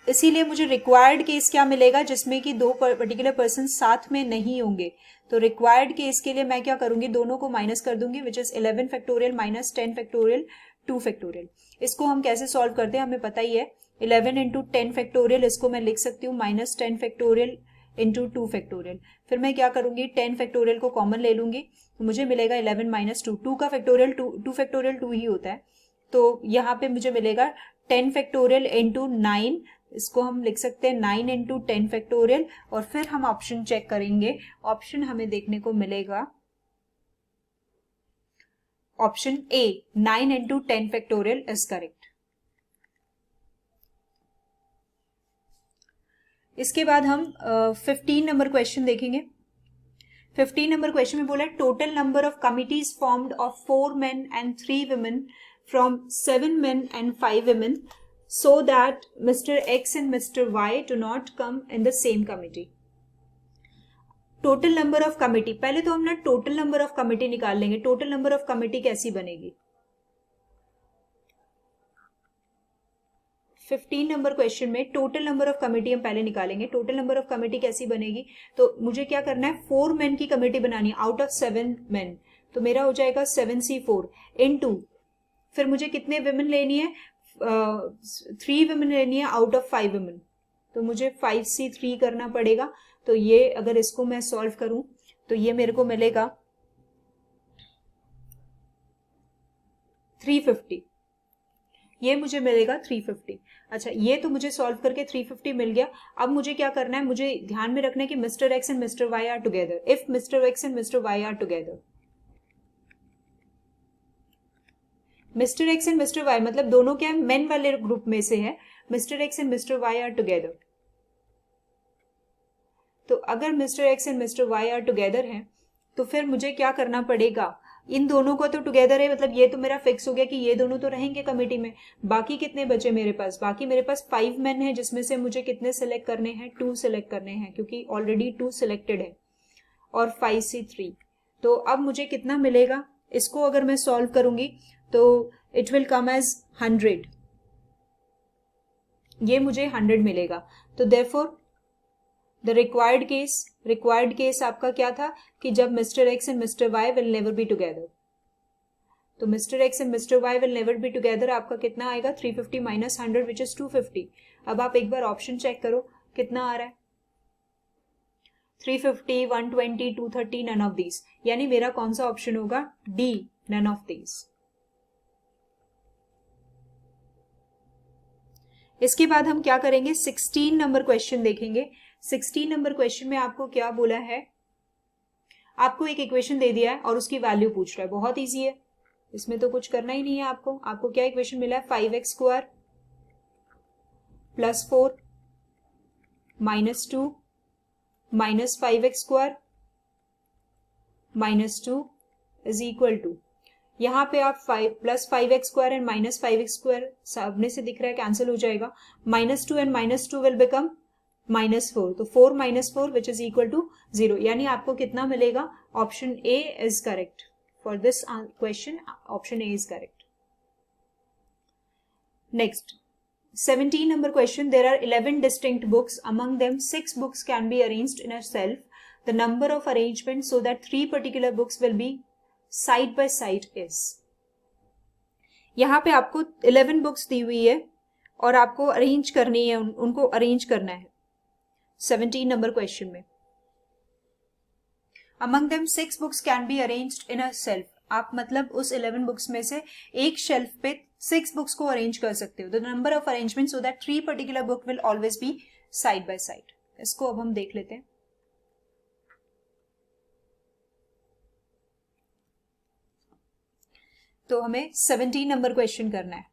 इसीलिए मुझे रिक्वायर्ड केस क्या मिलेगा, जिसमें कि 2 पर्टिकुलर पर्सन साथ में नहीं होंगे, तो रिक्वायर्ड केस के लिए मैं क्या करूंगी, दोनों को माइनस कर दूंगी, which is 11 factorial minus 10 factorial 2 factorial. इसको हम कैसे सॉल्व करते हैं हमें पता ही है, 11 इंटू 10 फैक्टोरियल, इसको मैं लिख सकती हूँ माइनस 10 फैक्टोरियल इंटू 2 फैक्टोरियल। फिर मैं क्या करूंगी, 10 फैक्टोरियल को कॉमन ले लूंगी, तो मुझे मिलेगा 11 माइनस 2, 2 का फैक्टोरियल 2 फैक्टोरियल 2 ही होता है, तो यहाँ पे मुझे मिलेगा 10 फैक्टोरियल इंटू 9, इसको हम लिख सकते हैं 9 इंटू 10 फैक्टोरियल, और फिर हम ऑप्शन चेक करेंगे, ऑप्शन हमें देखने को मिलेगा option A 9 into 10 factorial is correct. इसके बाद हम 15 नंबर क्वेश्चन देखेंगे। 15 नंबर क्वेश्चन में बोला total number of committees formed of 4 men and 3 women from 7 men and 5 women so that Mr. X and Mr. Y do not come in the same committee. Total number of committee, पहले तो हम ना टोटल नंबर ऑफ कमिटी निकाल लेंगे। टोटल नंबर ऑफ कमिटी कैसी बनेगी, 15 नंबर क्वेश्चन में टोटल नंबर ऑफ कमिटी हम पहले निकालेंगे। टोटल नंबर ऑफ कमिटी कैसी बनेगी, तो मुझे क्या करना है, 4 men की कमिटी बनानी है आउट ऑफ 7 men, तो मेरा हो जाएगा 7C4 इनटू, फिर मुझे कितने विमेन लेनी है, 3 विमेन लेनी है आउट ऑफ 5 विमेन, तो मुझे 5C3 करना पड़ेगा। तो ये अगर इसको मैं सॉल्व करूं तो ये मेरे को मिलेगा 350, ये मुझे मिलेगा 350। अच्छा, ये तो मुझे सॉल्व करके 350 मिल गया। अब मुझे क्या करना है, मुझे ध्यान में रखना है कि mister X and mister Y are together. If mister X and mister Y are together, mister X and mister Y मतलब दोनों क्या है, मेन वाले ग्रुप में से है, mister X and mister Y are together. तो अगर mister X and mister Y are together हैं तो फिर मुझे क्या करना पड़ेगा, इन दोनों को तो टुगेदर है, मतलब ये तो मेरा फिक्स हो गया कि ये दोनों तो रहेंगे कमेटी में। बाकी कितने बचे मेरे पास, बाकी मेरे पास 5 men है, जिसमें से मुझे कितने सिलेक्ट करने हैं, 2 सिलेक्ट करने हैं, क्योंकि ऑलरेडी 2 सिलेक्टेड है, और 5C3। तो अब मुझे कितना मिलेगा, इसको अगर मैं सॉल्व करूंगी तो इट विल कम एज 100, ये मुझे 100 मिलेगा। तो देयरफॉर द रिक्वायर्ड केस आपका क्या था कि जब Mister X and mister Y will never be together. तो Mister X and mister Y will never be together, आपका कितना आएगा 350 माइनस 100 विच इज 250। अब आप एक बार ऑप्शन चेक करो कितना आ रहा है, 350, 120, 230, नन ऑफ दीज, यानी मेरा कौन सा ऑप्शन होगा, डी, नन ऑफ दीज। इसके बाद हम क्या करेंगे, 16 नंबर क्वेश्चन देखेंगे। 16 नंबर क्वेश्चन में आपको क्या बोला है, आपको एक इक्वेशन दे दिया है और उसकी वैल्यू पूछ रहा है, बहुत इजी है, इसमें तो कुछ करना ही नहीं है आपको। आपको क्या इक्वेशन मिला है, 5x square plus 4 minus 2 minus 5x square minus 2 is equal to, यहां पे आप 5 plus 5x square and minus 5x square सामने से दिख रहा है, कैंसिल हो जाएगा, minus 2 and minus 2 will become minus 4, तो 4 minus 4 which is equal to 0, यानी आपको कितना मिलेगा, option A is correct for this question, option A is correct. Next 17 number question, there are 11 distinct books, among them 6 books can be arranged in a shelf, the number of arrangements so that 3 particular books will be side by side is, यहाँ पे आपको 11 बुक्स दी हुई है और आपको अरेंज करनी है, उनको अरेंज करना है 17 नंबर क्वेश्चन में। among them 6 books can be arranged in a shelf, आप मतलब उस 11 बुक्स में से एक शेल्फ पे 6 बुक्स को अरेंज कर सकते हो, the number of arrangement so that 3 particular book will always be side by side. इसको अब हम देख लेते हैं। तो हमें 17 नंबर क्वेश्चन करना है।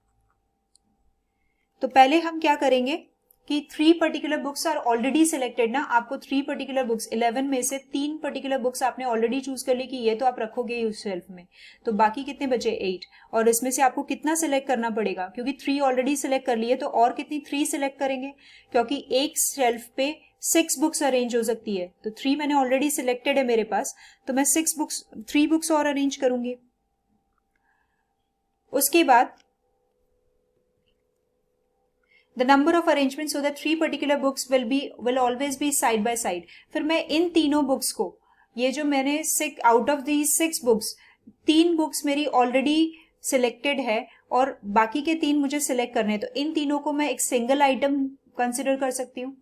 तो पहले हम क्या करेंगे कि 3 particular books are already selected ना, आपको 3 पर्टिकुलर बुक्स 11 में से 3 पर्टिकुलर बुक्स आपने ऑलरेडी चूज कर ली कि ये तो आप रखोगे ही उस शेल्फ में, तो बाकी कितने बचे 8, और इसमें से आपको कितना सिलेक्ट करना पड़ेगा, क्योंकि 3 ऑलरेडी सिलेक्ट कर लिए तो और कितनी 3 सिलेक्ट करेंगे, क्योंकि एक शेल्फ पे 6 बुक्स अरेंज हो सकती है, तो 3 मैंने ऑलरेडी सिलेक्टेड है मेरे पास, तो मैं 3 बुक्स और अरेंज करूंगी। उसके बाद the number of arrangements so that 3 particular books will always be side by side, फिर मैं इन तीनों बुक्स को, ये जो मैंने out of the 6 books 3 books मेरी ऑलरेडी सिलेक्टेड है और बाकी के 3 मुझे सिलेक्ट करने हैं, तो इन तीनों को मैं एक सिंगल आइटम कंसिडर कर सकती हूँ,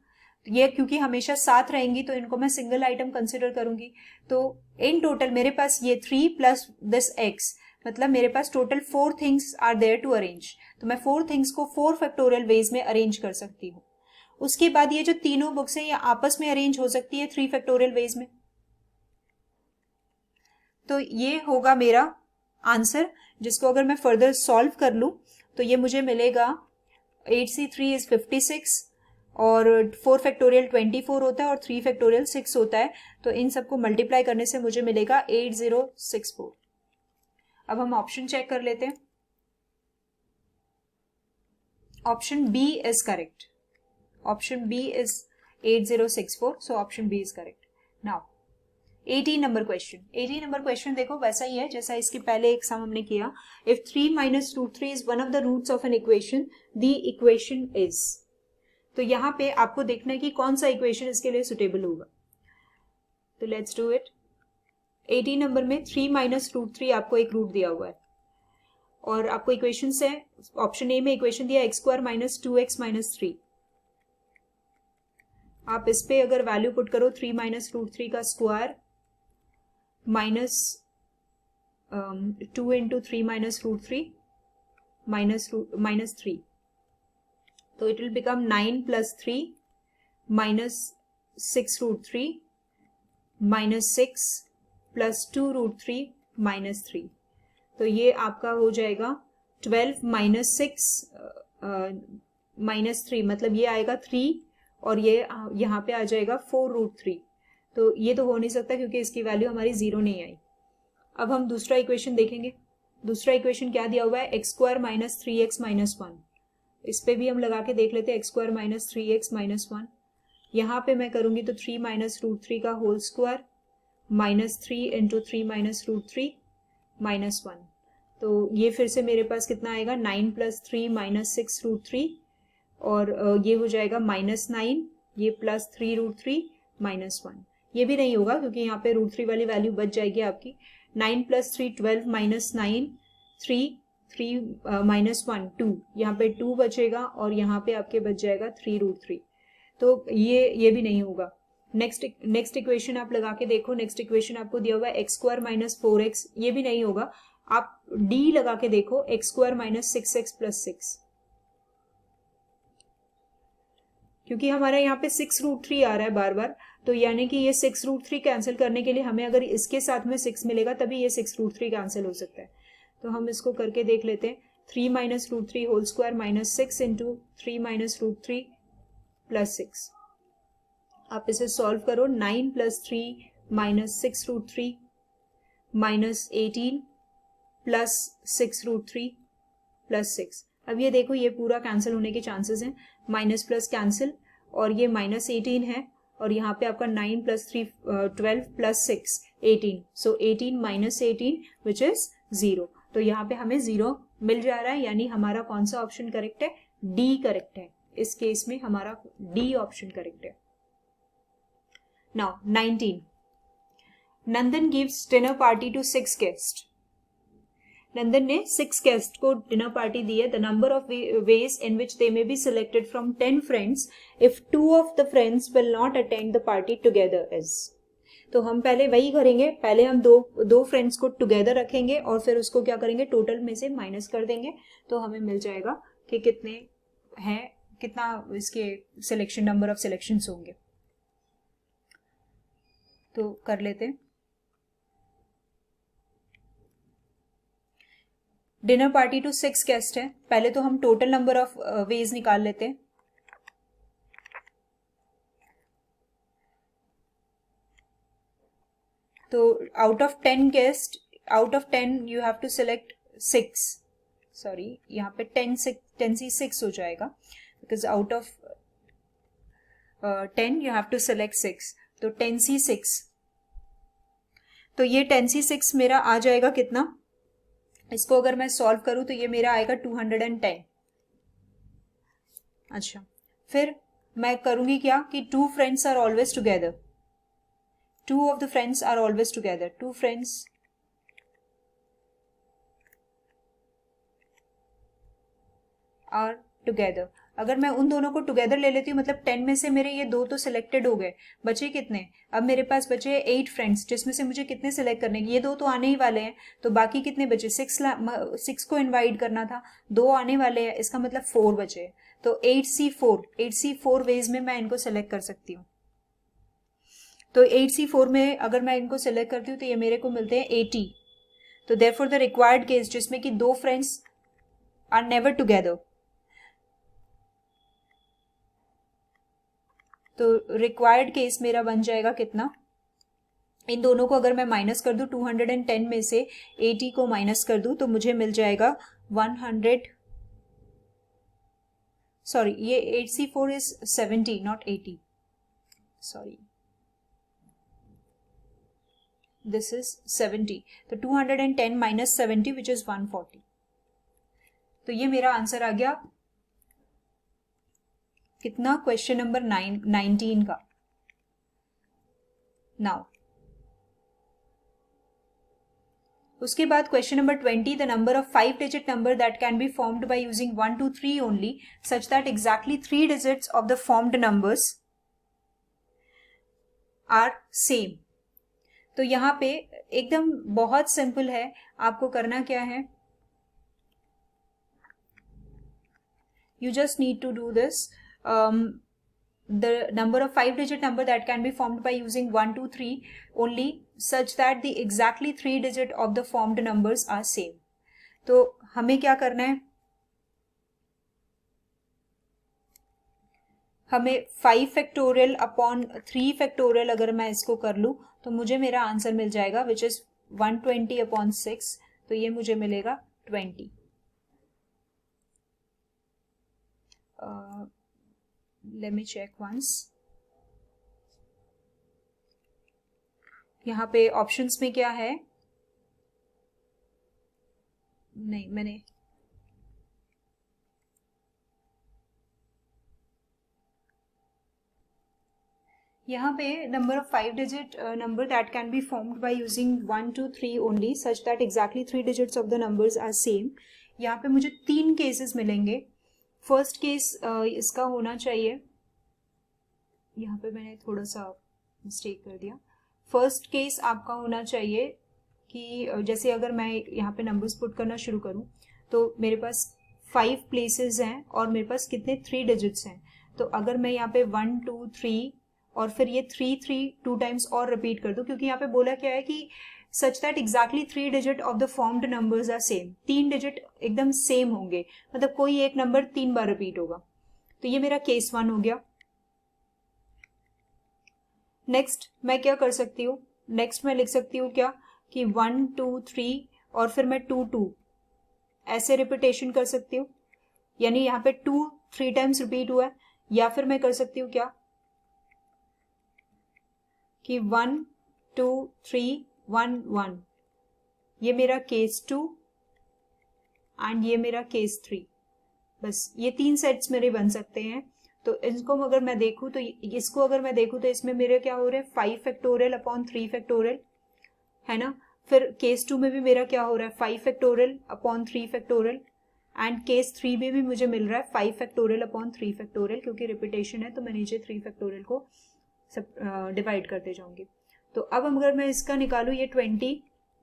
ये क्योंकि हमेशा साथ रहेंगी तो इनको मैं सिंगल आइटम कंसिडर करूंगी। तो इन टोटल मेरे पास ये 3 प्लस दिस x, मतलब मेरे पास total 4 things are there to arrange, तो मैं 4 थिंग्स को 4 फैक्टोरियल वेज में अरेंज कर सकती हूँ। उसके बाद ये जो तीनों बुक्स हैं ये आपस में अरेंज हो सकती है 3 फैक्टोरियल वेज में। तो ये होगा मेरा आंसर, जिसको अगर मैं फर्दर सॉल्व कर लूं तो ये मुझे मिलेगा 8c3 इज 56 और 4 फैक्टोरियल 24 होता है और 3 फैक्टोरियल 6 होता है, तो इन सबको मल्टीप्लाई करने से मुझे मिलेगा 8064। अब हम ऑप्शन चेक कर लेते हैं। Option B is correct, option B is 8064, so option B is correct. Now 18 number question, 18 number question देखो वैसा ही है जैसा इसके पहले एक सम हमने किया। If 3 minus root 3 is one of the roots of an equation, the equation is, तो यहां पे आपको देखना है कि कौन सा इक्वेशन इसके लिए सुटेबल होगा। तो लेट्स डू इट। 18 नंबर में 3 minus root 3 आपको एक रूट दिया हुआ है और आपको इक्वेशन से ऑप्शन ए में इक्वेशन दिया x square minus 2x minus 3। आप इस पे अगर वैल्यू पुट करो 3 minus root 3 का square minus 2 into 3 minus root 3 minus 3, तो it will become 9 plus 3 minus 6 root 3 minus 6 plus 2 root 3 minus 3, तो ये आपका हो जाएगा 12 minus 6 minus 3, मतलब ये आएगा 3 और ये यहाँ पे आ जाएगा 4 root 3, तो ये तो हो नहीं सकता क्योंकि इसकी वैल्यू हमारी 0 नहीं आई। अब हम दूसरा इक्वेशन देखेंगे। दूसरा इक्वेशन क्या दिया हुआ है, x square minus 3x minus 1, इस पे भी हम लगा के देख लेते हैं, x square minus 3x minus 1। यहाँ पे मैं करूंगी तो 3 minus root 3 का whole square minus 3 into 3 minus root 3 minus 1, तो ये फिर से मेरे पास कितना आएगा 9 plus 3 minus 6 root 3 और ये हो जाएगा माइनस 9, ये प्लस 3 root 3 माइनस 1। ये भी नहीं होगा क्योंकि यहाँ पे root 3 वाली वैल्यू बच जाएगी आपकी। 9 plus 3 12 minus 9 3 माइनस 1 2, यहाँ पे 2 बचेगा और यहाँ पे आपके बच जाएगा 3√3। तो ये भी नहीं होगा। नेक्स्ट इक्वेशन आप लगा के देखो। नेक्स्ट इक्वेशन आपको दिया हुआ है x² माइनस 4x, ये भी नहीं होगा। आप d लगा के देखो, x² माइनस 6x प्लस 6, क्योंकि हमारा यहाँ पे 6√3 आ रहा है बार बार, तो यानी कि ये 6√3 कैंसिल करने के लिए हमें अगर इसके साथ में 6 मिलेगा तभी ये 6√3 कैंसिल हो सकता है। तो हम इसको करके देख लेते हैं। 3 minus √3 whole square minus 6 into 3 minus √3 plus 6। आप इसे सॉल्व करो। 9 plus 3 minus 6√3 minus 18 plus 6√3 plus 6। अब ये देखो, ये पूरा कैंसिल होने के चांसेस हैं। माइनस प्लस कैंसिल, और ये माइनस 18 है, और यहाँ पे आपका 9 plus 3 12 plus 6 18। So 18 minus 18 which is 0। तो यहाँ पे हमें 0 मिल जा रहा है, यानी हमारा कौन सा ऑप्शन करेक्ट है? डी करेक्ट है। इस केस में हमारा डी ऑप्शन करेक्ट है। Now 19, Nandan gives dinner party to 6 guest. Nandan ने 6 गेस्ट को डिनर पार्टी दी है। The number of ways in which they may be selected from 10 friends if 2 of the friends will not attend the party together is. तो हम पहले वही करेंगे, पहले हम दो फ्रेंड्स को टुगेदर रखेंगे और फिर उसको क्या करेंगे, टोटल में से माइनस कर देंगे। तो हमें मिल जाएगा कि कितने हैं, कितना इसके सिलेक्शन, नंबर ऑफ सिलेक्शंस होंगे। तो कर लेते हैं। डिनर पार्टी टू 6 गेस्ट है। पहले तो हम टोटल नंबर ऑफ वेज निकाल लेते हैं। तो out of 10 guest, out of 10 you have to select 6, sorry यहाँ पे 10C6 हो जाएगा, because out of 10 you have to select 6। तो 10C6, तो ये 10C6 मेरा आ जाएगा कितना? इसको अगर मैं सॉल्व करूं तो ये मेरा आएगा 210। अच्छा, फिर मैं करूंगी क्या कि 2 friends are always together. 2 of the friends are always together. 2 friends are together. अगर मैं उन दोनों को टुगेदर ले लेती हूँ, मतलब 10 में से मेरे ये 2 तो सिलेक्टेड हो गए, बचे कितने? अब मेरे पास बचे 8 फ्रेंड्स, जिसमें से मुझे कितने सिलेक्ट करने? ये 2 तो आने ही वाले हैं, तो बाकी कितने बचे? 6 को इनवाइट करना था, 2 आने वाले हैं, इसका मतलब 4 बचे। तो 8C4 वेज में मैं इनको सिलेक्ट कर सकती हूँ। तो 8C4 में अगर मैं इनको सिलेक्ट करती हूँ तो ये मेरे को मिलते हैं 80। तो देयरफॉर द रिक्वायर्ड केस, जिसमें कि 2 फ्रेंड्स आर नेवर टुगेदर, तो रिक्वायर्ड केस मेरा बन जाएगा कितना? इन दोनों को अगर मैं माइनस कर दूं, 210 में से 80 को माइनस कर दूं, तो मुझे मिल जाएगा 100, सॉरी ये 8C4 is 70 not 80, sorry this is 70। तो 210 minus 70 which is 140। तो ये मेरा आंसर आ गया कितना? क्वेश्चन नंबर 19 का। नाउ उसके बाद question number 20, the number of 5 digit number that can be formed by using 1 2 3 only such that exactly 3 digits of the formed numbers are same। तो यहाँ पे एकदम बहुत सिंपल है, आपको करना क्या है, you just need to do this। the number of 5 digit number that can be formed by using 1 2 3 only such that the exactly 3 digit of the formed numbers are same। तो हमें क्या करना है, हमें 5 फैक्टोरियल अपॉन 3 फैक्टोरियल अगर मैं इसको कर लूं तो मुझे मेरा आंसर मिल जाएगा विच इज 120 अपॉन 6। तो ये मुझे मिलेगा 20। Let me check once. यहाँ पे ऑप्शंस में क्या है? नहीं, मैंने यहाँ पे number of 5 digit number that can be formed by using 1 to 3 only such that exactly 3 digits of the numbers are same. यहाँ पे मुझे 3 केसेस मिलेंगे। फर्स्ट केस इसका होना चाहिए, यहाँ पे मैंने थोड़ा सा मिस्टेक कर दिया। फर्स्ट केस आपका होना चाहिए कि जैसे अगर मैं यहाँ पे नंबर्स पुट करना शुरू करूँ तो मेरे पास 5 प्लेसेस हैं और मेरे पास कितने 3 डिजिट्स हैं। तो अगर मैं यहाँ पे 1 2 3 और फिर ये 3 3 2 टाइम्स और रिपीट कर दूं, क्योंकि यहाँ पे बोला क्या है कि such that exactly 3 digit of the formed numbers are same, 3 digit एकदम सेम होंगे, मतलब कोई एक नंबर 3 बार रिपीट होगा। तो ये मेरा केस 1 हो गया। नेक्स्ट मैं क्या कर सकती हूँ, नेक्स्ट मैं लिख सकती हूँ क्या कि 1 2 3 और फिर मैं 2 2 ऐसे रिपीटेशन कर सकती हूँ, यानी यहाँ पे 2 3 टाइम्स रिपीट हुआ है। या फिर मैं कर सकती हूँ क्या कि 1 2 3 1 1, ये मेरा केस 2 एंड ये मेरा केस 3। बस ये 3 सेट्स मेरे बन सकते हैं। तो इसको अगर मैं देखूं तो इसको अगर मैं देखूं तो इसमें मेरे क्या हो रहा है 5 फैक्टोरियल अपॉन 3 फैक्टोरियल, है ना। फिर केस 2 में भी मेरा क्या हो रहा है 5 factorial upon 3 factorial, and case 3 में भी मुझे मिल रहा है 5 फैक्टोरियल अपॉन 3 फैक्टोरियल, क्योंकि रिपीटेशन है तो मैं नीचे 3 फैक्टोरियल को डिवाइड करते जाऊंगी। तो अब अगर मैं इसका निकालू ये 20,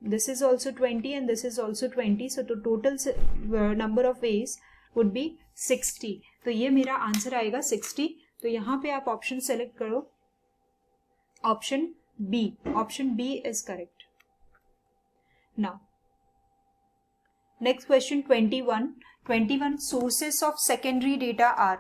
this is also 20 and this is also 20, सो तो total number of veg would be 60। तो ये मेरा आंसर आएगा 60। तो यहाँ पे आप ऑप्शन सेलेक्ट करो, option B, option B is correct. Now next question 21 sources of secondary data are।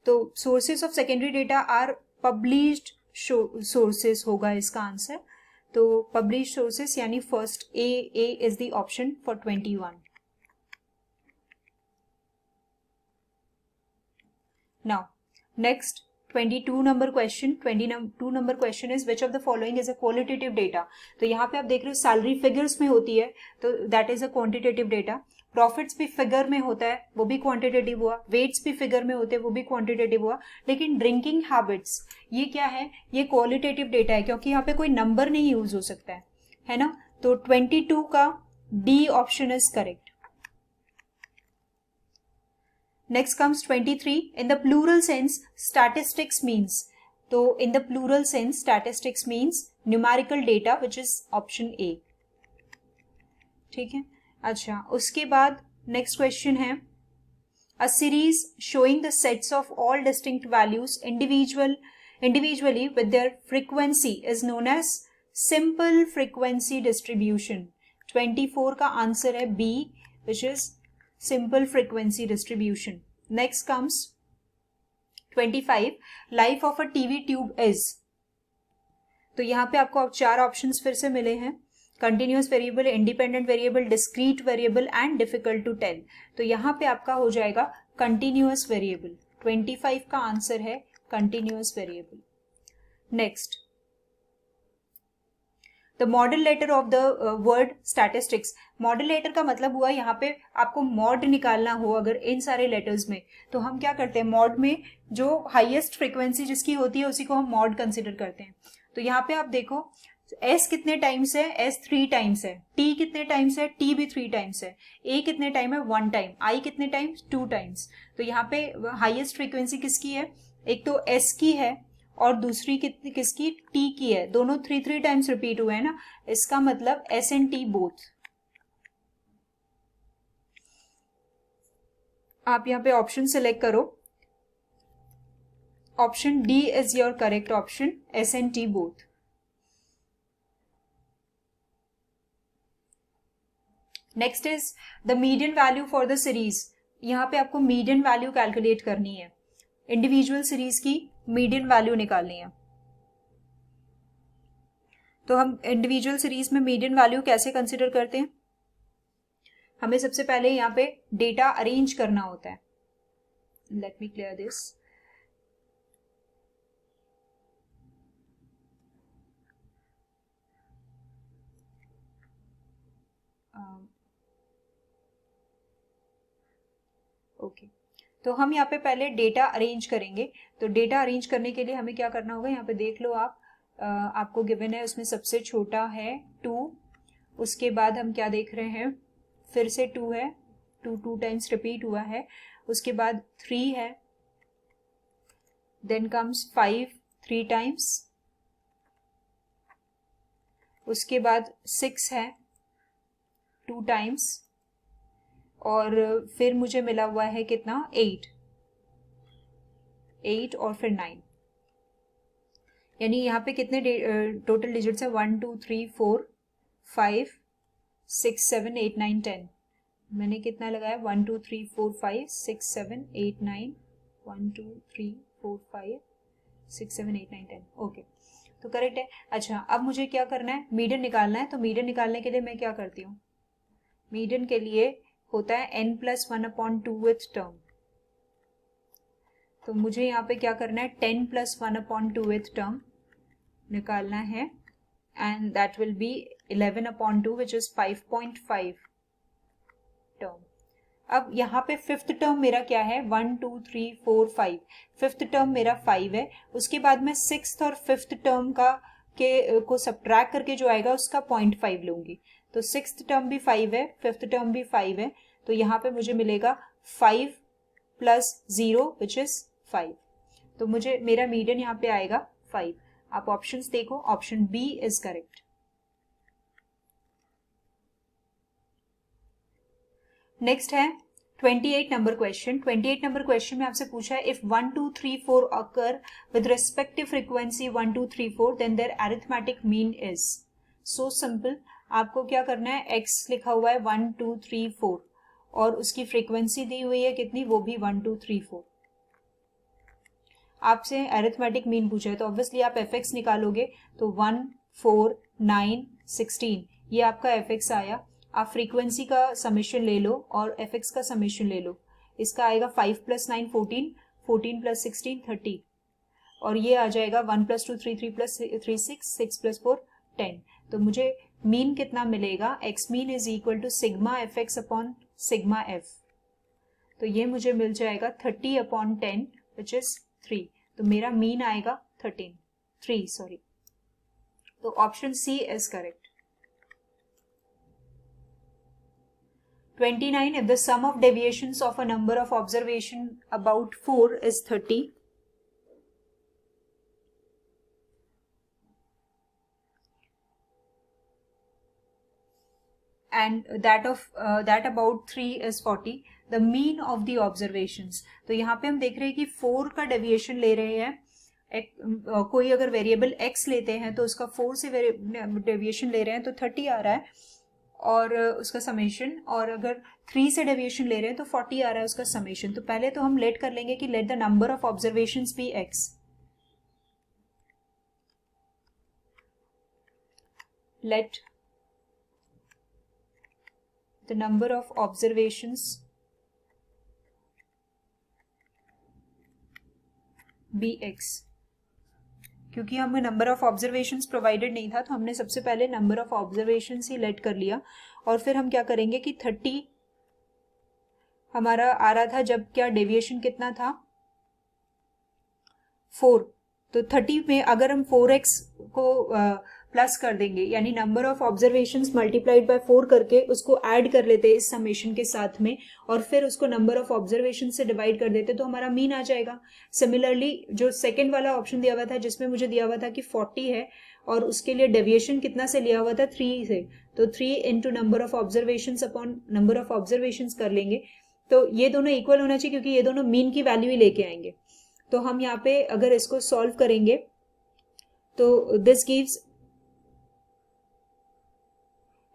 तो sources of secondary data are published sources होगा इसका आंसर। तो पब्लिश्ड सोर्सेस यानी first A is the option for 21। Now next 22 number question, 22 number question is which of the following is a qualitative data. तो यहाँ पे आप देख रहे हो सैलरी फिगर्स में होती है तो that is a quantitative data. Profits भी फिगर में होता है, वो भी क्वांटिटेटिव हुआ। वेट्स भी फिगर में होते हैं, वो भी क्वांटिटेटिव हुआ। लेकिन ड्रिंकिंग हैबिट्स ये क्या है, ये क्वालिटेटिव डेटा है, क्योंकि यहाँ पे कोई नंबर नहीं यूज हो सकता है ना। तो 22 का D option is correct. Next comes 23. In the plural sense, statistics means. तो in the plural sense, statistics means numerical data, which is option A. ठीक है। अच्छा, उसके बाद next question है a series showing the sets of all distinct values individually with their frequency is known as simple frequency distribution. 24 का आंसर है B, which is simple frequency distribution. Next comes 25. Life of a TV tube is. तो यहाँ पे आपको अब 4 ऑप्शंस फिर से मिले हैं, continuous variable, independent variable, discrete variable and difficult to tell. तो यहाँ पे आपका हो जाएगा कंटिन्यूअस वेरिएबल। 25 का आंसर है continuous variable. Next the modal letter of the word statistics. Modal letter का मतलब हुआ यहाँ पे आपको मॉड निकालना हो अगर इन सारे लेटर्स में, तो हम क्या करते हैं मॉड में जो हाईएस्ट फ्रीक्वेंसी जिसकी होती है उसी को हम मॉड कंसिडर करते हैं। तो यहाँ पे आप देखो एस कितने टाइम्स है, एस 3 टाइम्स है। टी कितने टाइम्स है, टी भी 3 टाइम्स है। ए कितने टाइम है, 1 टाइम। आई कितने टाइम्स, 2 टाइम्स। तो यहाँ पे हाईएस्ट फ्रीक्वेंसी किसकी है, एक तो एस की है और दूसरी किसकी, टी की है। दोनों 3 टाइम्स रिपीट हुए हैं ना, इसका मतलब एस एंड टी बोथ। आप यहाँ पे ऑप्शन सिलेक्ट करो, option D is your correct option, S and T both. Next is the median value for the series. यहाँ पे आपको मीडियन वैल्यू कैलकुलेट करनी है, इंडिविजुअल सीरीज की मीडियन वैल्यू निकालनी है। तो हम इंडिविजुअल सीरीज में मीडियन वैल्यू कैसे कंसिडर करते हैं, हमें सबसे पहले यहाँ पे डेटा अरेंज करना होता है। Let me clear this. Okay, तो हम यहाँ पे पहले डेटा अरेंज करेंगे। तो डेटा अरेंज करने के लिए हमें क्या करना होगा, यहाँ पे देख लो आप, आपको गिवन है, उसमें सबसे छोटा है 2, उसके बाद हम क्या देख रहे हैं, फिर से 2 है, 2 टाइम्स रिपीट हुआ है, उसके बाद 3 है, देन कम्स 5 3 टाइम्स, उसके बाद 6 है 2 टाइम्स, और फिर मुझे मिला हुआ है कितना, 8 और फिर 9, यानी यहाँ पे कितने टोटल डिजिट्स है, 1 2 3 4 5 6 7 8 9 10। मैंने कितना लगाया, 1 2 3 4 5 6 7 8 9, 1 2 3 4 5 6 7 8 9 10। ओके, तो करेक्ट है। अच्छा, अब मुझे क्या करना है, मीडियन निकालना है। तो मीडियन निकालने के लिए मैं क्या करती हूँ, मीडियन के लिए होता है n+1/2 विथ टर्म। तो मुझे यहाँ पे क्या करना है, 10+1/2 विथ टर्म निकालना है, and that will be 11/2 which is 5.5 term. अब यहाँ पे फिफ्थ टर्म मेरा क्या है, 1 2 3 4 5, फिफ्थ टर्म मेरा 5 है। उसके बाद मैं सिक्स्थ और फिफ्थ टर्म को सब्ट्रैक्ट करके जो आएगा उसका 0.5 लूंगी। तो सिक्स्थ टर्म भी 5 है, फिफ्थ टर्म भी 5 है, तो यहाँ पे मुझे मिलेगा 5 + 0 विच इज 5। तो मुझे मेरा मीडियन यहाँ पे आएगा 5। आप ऑप्शंस देखो, option B is correct. Next है 28 नंबर क्वेश्चन। 28 नंबर क्वेश्चन में आपसे पूछा है, if 1 2 3 4 occur with respective frequency 1 2 3 4 then their arithmetic mean is. So simple, आपको क्या करना है, x लिखा हुआ है 1 2 3 4 और उसकी फ्रीक्वेंसी दी हुई है कितनी, वो भी 1 2 3 4। आपसे अरिथमेटिक मीन पूछा है तो ऑब्वियसली आप fx निकालोगे, तो 1 4 9 16 ये आपका fx आया। आप फ्रीक्वेंसी का समेशन ले लो और fx का समेशन ले लो, इसका आएगा 5 + 9 14, 14 + 16 30, और ये आ जाएगा 1 + 2 3 3 + 3 6, 6 + 4 10। तो मुझे मीन कितना मिलेगा, x mean is equal to sigma fx upon sigma f। तो ये मुझे मिल जाएगा 30/10 विच इज 3। तो मेरा मीन आएगा 3 सॉरी। तो option C is correct. 29, if the sum of deviations of a number of observation about 4 is 30, and that about 3 is 40, the mean of the observations। तो यहाँ पे हम देख रहे हैं कि 4 का डेविएशन ले रहे हैं, कोई अगर वेरिएबल x लेते हैं तो उसका 4 से डेविएशन ले रहे हैं तो 30 आ रहा है और उसका समेशन, और अगर 3 से डेविएशन ले रहे हैं तो 40 आ रहा है उसका समेशन। तो पहले तो हम लेट कर लेंगे कि let the number of observations be x। Let the number of observations be x। क्योंकि हमें नंबर ऑफ ऑब्जर्वेशंस प्रोवाइडेड नहीं था तो हमने सबसे पहले नंबर ऑफ ऑब्जर्वेशंस ही लेट कर लिया, और फिर हम क्या करेंगे कि 30 हमारा आ रहा था, जब क्या डेविएशन कितना था 4, तो 30 में अगर हम 4x को प्लस कर देंगे, यानी number of observations multiplied by 4 करके उसको ऐड कर लेते इस समेशन के साथ में, और फिर उसको नंबर ऑफ ऑब्जर्वेशन से डिवाइड कर देते तो हमारा मीन आ जाएगा। सिमिलरली जो सेकेंड वाला ऑप्शन दिया हुआ था जिसमें मुझे दिया हुआ था कि 40 है और उसके लिए डेविएशन कितना से लिया हुआ था 3 से, तो 3 into number of observation upon number of observation कर लेंगे, तो ये दोनों इक्वल होना चाहिए क्योंकि ये दोनों मीन की वैल्यू ही लेके आएंगे। तो हम यहाँ पे अगर इसको सॉल्व करेंगे तो this gives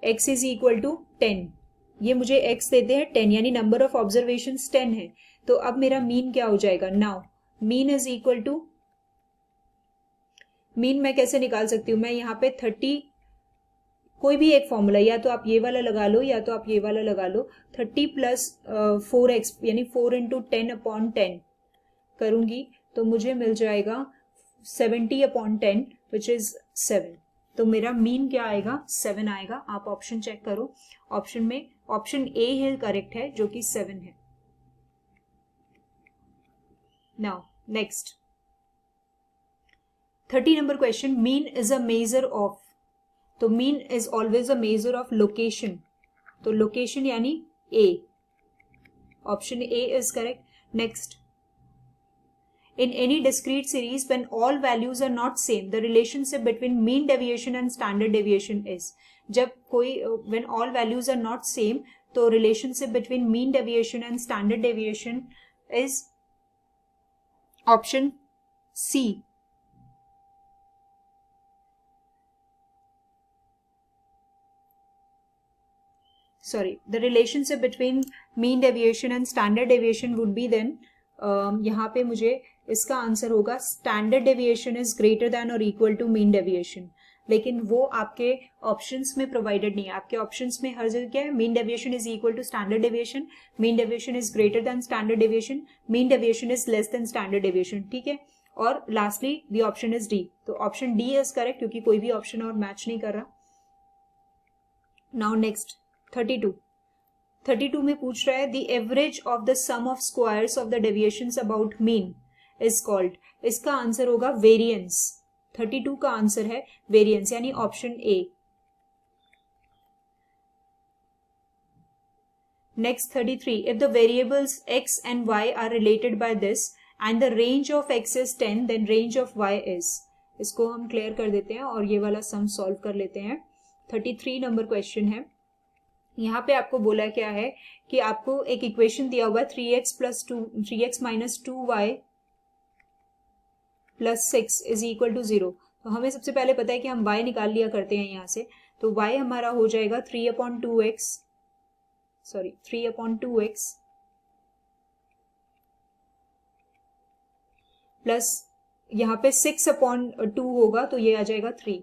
x is equal to 10, ये मुझे x देते हैं 10, यानी नंबर ऑफ ऑब्जर्वेशन 10 है। तो अब मेरा मीन क्या हो जाएगा, now mean is equal to, mean मैं कैसे निकाल सकती हूँ, मैं यहाँ पे 30, कोई भी एक फॉर्मूला, या तो आप ये वाला लगा लो या तो आप ये वाला लगा लो, 30 + 4x यानी 4 × 10/10 करूंगी तो मुझे मिल जाएगा 70/10 विच इज 7। तो मेरा मीन क्या आएगा, 7 आएगा। आप ऑप्शन चेक करो, ऑप्शन में ऑप्शन ए है करेक्ट है जो कि 7 है। Now next 30 number question, mean is a measure of, तो mean is always a measure of location, तो लोकेशन यानी A, option A is correct. Next, in any discrete series when all values are not same the relationship between mean deviation and standard deviation is, जब कोई when all values are not same तो relationship between mean deviation and standard deviation is option C. Sorry, the relationship between mean deviation and standard deviation would be then यहाँ पे मुझे इसका आंसर होगा standard deviation is greater then और इक्वल टू मीन डेविएशन, लेकिन वो आपके ऑप्शंस में प्रोवाइडेड नहीं है. आपके ऑप्शंस में हर जगह क्या है, mean deviation is equal to standard deviation, mean deviation is greater than standard deviation, mean deviation is less than standard deviation. ठीक है, और lastly the option is D, तो ऑप्शन डी इज करेक्ट क्योंकि कोई भी ऑप्शन और मैच नहीं कर रहा. नाउ नेक्स्ट 32 में पूछ रहा है the average of the sum of squares of the deviations about mean is called, इसका आंसर होगा वेरिएंस. 32 का आंसर है वेरिएंस यानी option A. Next 33, if the variables x and y are related by this and the range of x is 10 then range of y is, इसको हम क्लियर कर देते हैं और ये वाला सम सॉल्व कर लेते हैं. 33 नंबर क्वेश्चन है. यहाँ पे आपको बोला क्या है कि आपको एक इक्वेशन दिया हुआ है 3x minus 2y plus 6 is equal to 0. तो हमें सबसे पहले पता है कि हम y निकाल लिया करते हैं यहाँ से, तो y हमारा हो जाएगा 3/2x प्लस यहाँ पे 6/2 होगा तो ये आ जाएगा 3,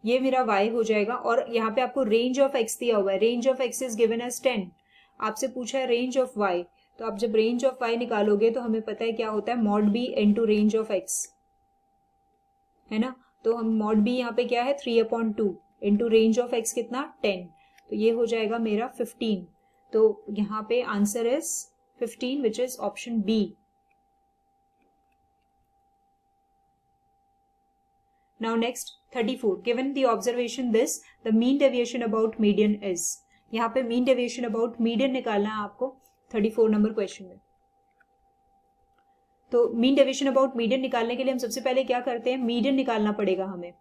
ये मेरा y हो जाएगा. और यहाँ पे आपको रेंज ऑफ x दिया हुआ है, range of x is given as 10, आपसे पूछा है रेंज ऑफ y, तो आप जब रेंज ऑफ y निकालोगे तो हमें पता है क्या होता है mod b into range of x, है ना. तो हम मॉड b यहाँ पे क्या है 3/2 इनटू रेंज ऑफ x कितना 10, तो ये हो जाएगा मेरा 15. तो यहाँ पे answer is 15 which is option B. Now next 34, given the observation this the mean deviation about median is, यहाँ पे mean deviation about median निकालना है आपको 34 नंबर क्वेश्चन में. तो mean deviation about median निकालने के लिए हम सबसे पहले क्या करते हैं, median निकालना पड़ेगा हमें,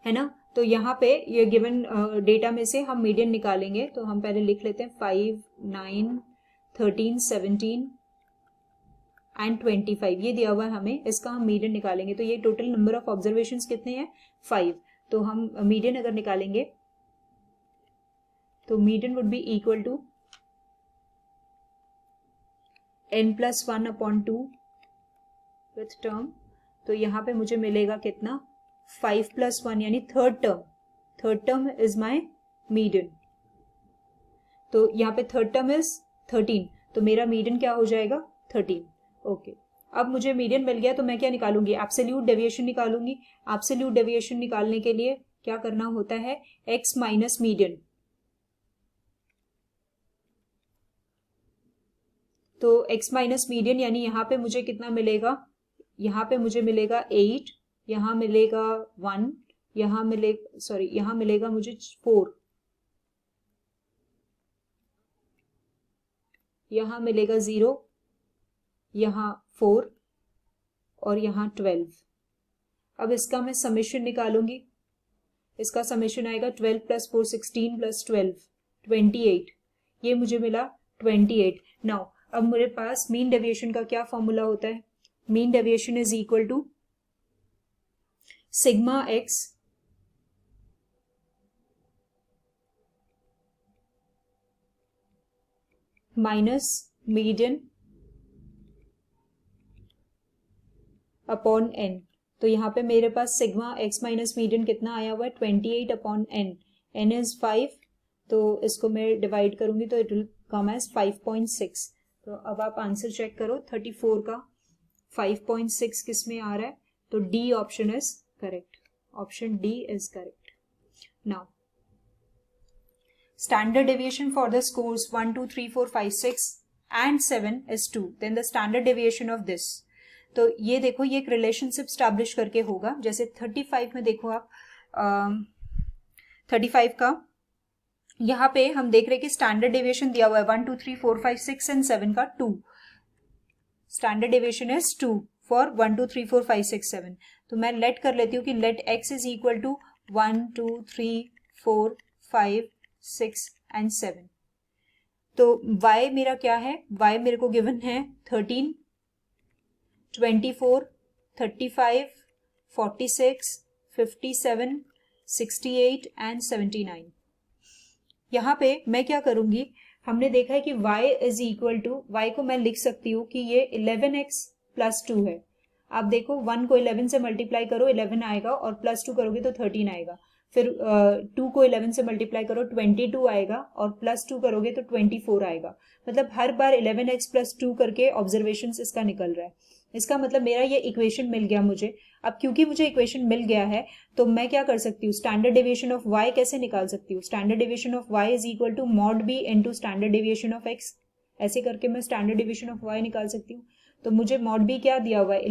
है ना. तो यहाँ पे ये गिवन डेटा में से हम median निकालेंगे, तो हम पहले लिख लेते हैं 5, 9, 13, 17 एंड 25 ये दिया हुआ है हमें, इसका हम मीडियन निकालेंगे. तो ये टोटल नंबर ऑफ ऑब्जर्वेशंस कितने हैं 5, तो हम मीडियन अगर निकालेंगे तो median would be equal to n+1/2 with term. तो यहाँ पे मुझे मिलेगा कितना 5+1 यानी third term is my median. तो यहाँ पे थर्ड टर्म इज 13, तो मेरा मीडियन क्या हो जाएगा 13. ओके, अब मुझे मीडियन मिल गया तो मैं क्या निकालूंगी, एब्सोल्यूट डेविएशन निकालूंगी. एब्सोल्यूट डेविएशन निकालने के लिए क्या करना होता है, x माइनस मीडियन. तो x माइनस मीडियन यानी यहाँ पे मुझे कितना मिलेगा, यहाँ पे मुझे मिलेगा 8, यहाँ मिलेगा 1, यहाँ मिलेगा मुझे 4, यहाँ मिलेगा 0, यहाँ 4 और यहाँ 12. अब इसका मैं समेशन निकालूंगी, इसका समेशन आएगा 12 + 4 16 + 12 28, ये मुझे मिला 28. नाउ अब मेरे पास मीन डेविएशन का क्या फॉर्मूला होता है, mean deviation is equal to sigma x minus median upon n. तो यहाँ पे मेरे पास सिग्मा x माइनस मीडियन कितना आया हुआ है 28/n, n इज 5, तो इसको मैं डिवाइड करूंगी तो इट विल कम एज 5.6. तो अब आप आंसर चेक करो 34 का 5.6 किस में आ रहा है, तो D option is correct, option D is correct. Now standard deviation for the scores 1 2 3 4 5 6 and 7 is 2, then the standard deviation of this. तो ये देखो, ये एक रिलेशनशिप स्टैब्लिश करके होगा. जैसे 35 में देखो आप, 35 का यहाँ पे हम देख रहे हैं कि स्टैंडर्ड डेविएशन दिया हुआ है 1 2 3 4 5 6 एंड 7 का 2. Standard deviation is 2 for 1 2 3 4 5 6 7. तो मैं लेट कर लेती हूँ कि let x is equal to 1 2 3 4 5 6 and 7. तो y मेरा क्या है, y मेरे को गिवन है 13 24 35 46 57 68 एंड 79. यहाँ पे मैं क्या करूंगी, हमने देखा है कि y is equal to, y को मैं लिख सकती हूँ कि ये 11x प्लस 2 है. आप देखो 1 को 11 से मल्टीप्लाई करो 11 आएगा, और प्लस 2 करोगे तो 13 आएगा. फिर 2 को 11 से मल्टीप्लाई करो 22 आएगा, और प्लस 2 करोगे तो 24 आएगा. मतलब हर बार 11x प्लस 2 करके ऑब्जर्वेशन इसका निकल रहा है. इसका मतलब मेरा ये इक्वेशन मिल गया मुझे. अब क्योंकि मुझे इक्वेशन मिल गया है तो मैं क्या कर सकती हूँ, स्टैंडर्ड डेविएशन ऑफ y कैसे निकाल सकती हूँ. Standard deviation of y is equal to mod b into standard deviation of x. ऐसे करके मैं स्टैंडर्ड डेविएशन ऑफ y निकाल सकती हूँ. तो मुझे मॉड b क्या दिया हुआ है,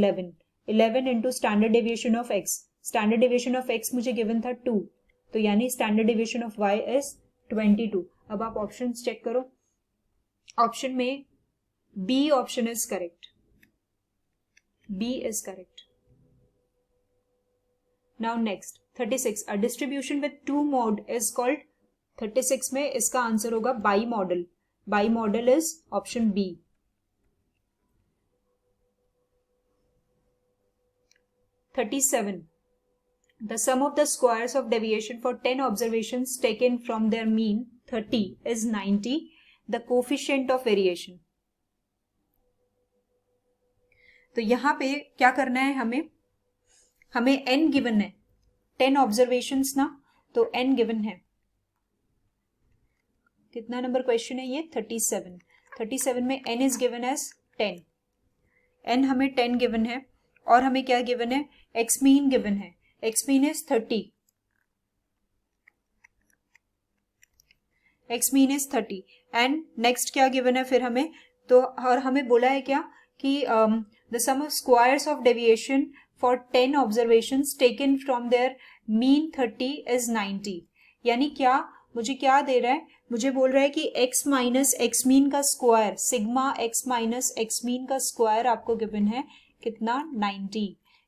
11 into standard deviation of x. Standard deviation of x मुझे गिवन था 2, तो यानी standard deviation of y is 22. अब आप ऑप्शन चेक करो, ऑप्शन में B option is correct. B is correct. Now next 36. A distribution with two mode is called. 36 में इसका आंसर होगा bimodal. Bimodal is option B. 37. The sum of the squares of deviation for 10 observations taken from their mean 30 is 90. The coefficient of variation. तो यहां पे क्या करना है, हमें n गिवन है, 10 ऑब्जर्वेशंस ना, तो n गिवन है. कितना नंबर क्वेश्चन है ये, 37. 37 में n is given as 10. n हमें 10 गिवन है, और हमें क्या गिवन है, x मीन गिवन है. x mean is 30. x mean is 30. And next क्या गिवन है फिर हमें, तो और हमें बोला है क्या कि the sum of squares of deviation for 10 observations taken from their mean 30 is 90. यानी क्या, मुझे क्या दे रहा है, मुझे बोल रहा है कि x माइनस एक्स मीन का square, sigma x minus x mean का स्क्वायर आपको गिवन है कितना, 90.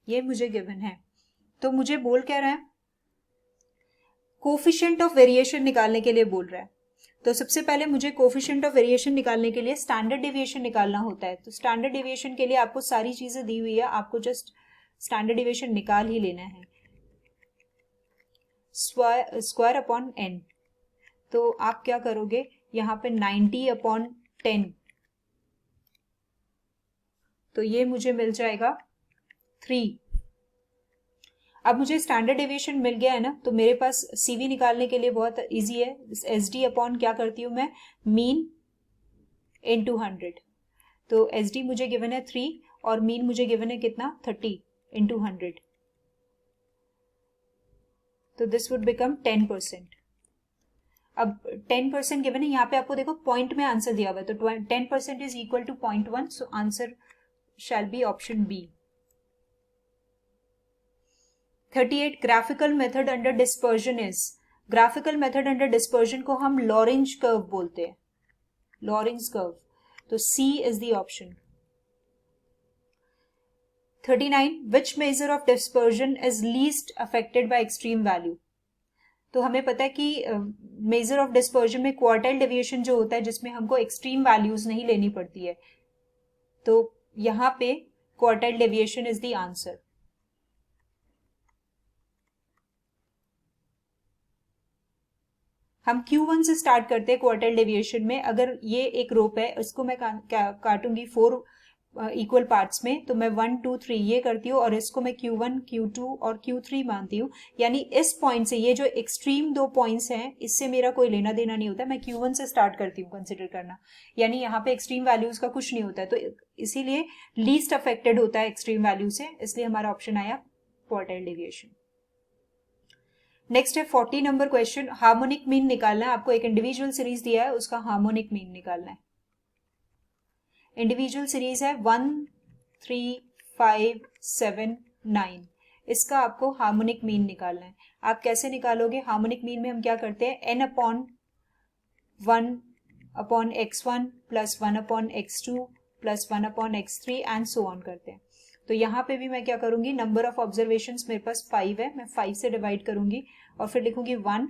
ये मुझे गिवन है. तो मुझे बोल क्या रहा है, कोफिशिएंट ऑफ वेरिएशन निकालने के लिए बोल रहा है. तो सबसे पहले मुझे कोफिशिएंट ऑफ वेरिएशन निकालने के लिए स्टैंडर्ड डेविएशन निकालना होता है. तो स्टैंडर्ड डेविएशन के लिए आपको सारी चीजें दी हुई है, आपको जस्ट स्टैंडर्ड डेविएशन निकाल ही लेना है. Square upon n. तो आप क्या करोगे, यहाँ पे 90 अपॉन 10, तो ये मुझे मिल जाएगा 3. अब मुझे स्टैंडर्ड डेविएशन मिल गया है ना, तो मेरे पास CV निकालने के लिए बहुत इजी है. SD अपॉन क्या करती हूं मैं, मीन इनटू 100. तो SD मुझे गिवन है 3, और मीन मुझे गिवन है कितना, 30 इंटू 100. तो दिस वुड बिकम 10%. अब 10% गिवन है, यहाँ पे आपको देखो पॉइंट में आंसर दिया हुआ है, तो 10% is equal to 0.1. So answer shall be option B. 38. Graphical method under dispersion is. Graphical method under dispersion को हम लॉरेंज कर्व बोलते हैं, लॉरेंज कर्व. तो C is the option. 39. Which measure of dispersion is least affected by extreme value. तो हमें पता है कि मेजर ऑफ डिस्पर्जन में क्वार्टाइल डेविएशन जो होता है, जिसमें हमको एक्सट्रीम वैल्यूज नहीं लेनी पड़ती है. तो यहां पे quartile deviation is the answer. हम Q1 से स्टार्ट करते हैं क्वार्टाइल डेविएशन में. अगर ये एक रोप है, इसको मैं काटूंगी 4 इक्वल पार्ट्स में, तो मैं 1 2 3 ये करती हूँ, और इसको मैं Q1 Q2 और Q3 मानती हूँ. यानी इस पॉइंट से, ये जो एक्सट्रीम 2 पॉइंट्स हैं, इससे मेरा कोई लेना देना नहीं होता. मैं Q1 से स्टार्ट करती हूँ कंसिडर करना, यानी यहाँ पे एक्सट्रीम वैल्यूज का कुछ नहीं होता है. तो इसीलिए लीस्ट अफेक्टेड होता है एक्सट्रीम वैल्यू से, इसलिए हमारा ऑप्शन आया क्वार्टाइल डेविएशन. नेक्स्ट है 40 नंबर क्वेश्चन. हार्मोनिक मीन निकालना है आपको. एक इंडिविजुअल सीरीज दिया है, उसका हार्मोनिक मीन निकालना है. इंडिविजुअल सीरीज है 1, 3, 5, 7, 9। इसका आपको हार्मोनिक मीन निकालना है। आप कैसे निकालोगे? हार्मोनिक मीन में हम क्या करते हैं, n upon 1 upon x1 plus 1 upon x2 plus 1 upon x3 and so on करते हैं। तो यहाँ पे भी मैं क्या करूंगी, नंबर ऑफ ऑब्जर्वेशंस मेरे पास 5 है, मैं 5 से डिवाइड करूंगी और फिर लिखूंगी 1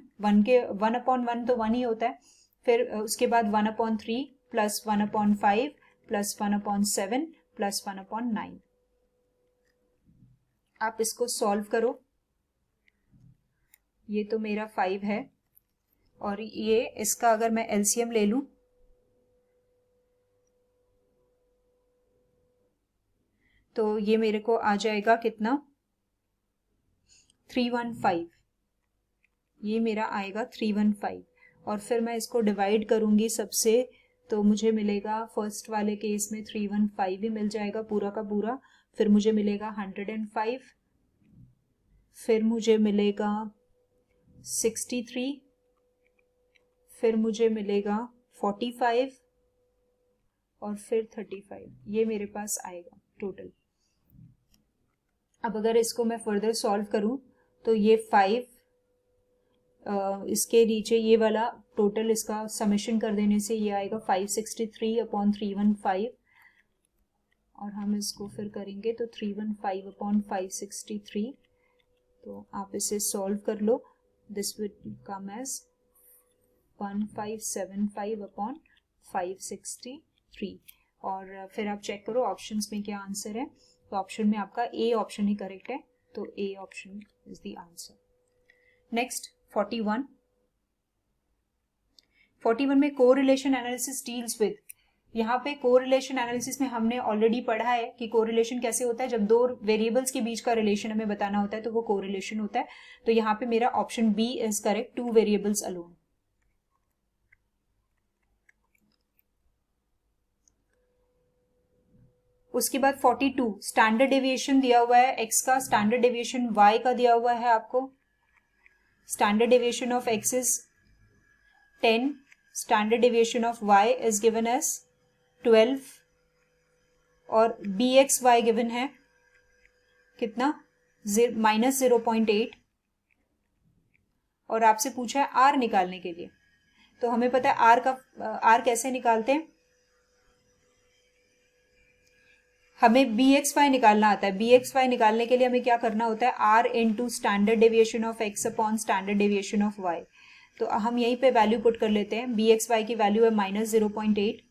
अपॉन 1 तो 1 ही होता है, फिर उसके बाद 1 upon 3 plus 1 upon 5 plus 1 upon 7 plus 1 upon 9। आप इसको सॉल्व करो। ये तो मेरा 5 है और ये इसका अगर मैं एलसीएम ले लूं तो ये मेरे को आ जाएगा कितना, 315। ये मेरा आएगा 315 और फिर मैं इसको डिवाइड करूंगी सबसे, तो मुझे मिलेगा फर्स्ट वाले केस में 315 ही मिल जाएगा पूरा का पूरा, फिर मुझे मिलेगा 105, फिर मुझे मिलेगा 63, फिर मुझे मिलेगा 45 और फिर 35। ये मेरे पास आएगा टोटल। अब अगर इसको मैं फर्दर सॉल्व करूं तो ये 5 इसके नीचे ये वाला टोटल इसका समेशन कर देने से ये आएगा 563 अपॉन 315 और हम इसको फिर करेंगे तो 315 अपॉन 563। तो आप इसे सॉल्व कर लो, this will come as 1575 upon 563 और फिर आप चेक करो ऑप्शंस में क्या आंसर है। तो ऑप्शन में आपका ए ऑप्शन ही करेक्ट है, तो A option is the answer. Next 41 में कोरिलेशन एनालिसिस डील्स विद। यहाँ पे कोरिलेशन एनालिसिस में हमने ऑलरेडी पढ़ा है कि कोरिलेशन कैसे होता है, जब दो वेरिएबल्स के बीच का रिलेशन हमें बताना होता है तो वो कोरिलेशन होता है। तो यहाँ पे मेरा option B is correct, 2 variables alone. उसके बाद 42 स्टैंडर्ड डेविएशन दिया हुआ है x का, स्टैंडर्ड डेविएशन y का दिया हुआ है आपको। Standard deviation of x is 10, standard deviation of y is given as 12 और bxy गिवन है कितना, -0.8 और आपसे पूछा है r निकालने के लिए। तो हमें पता है r कैसे निकालते हैं, हमें bxy निकालना आता है। bxy निकालने के लिए हमें क्या करना होता है, r into standard deviation of x upon standard deviation of y। तो हम यहीं पे वैल्यू पुट कर लेते हैं। bxy की वैल्यू है -0.8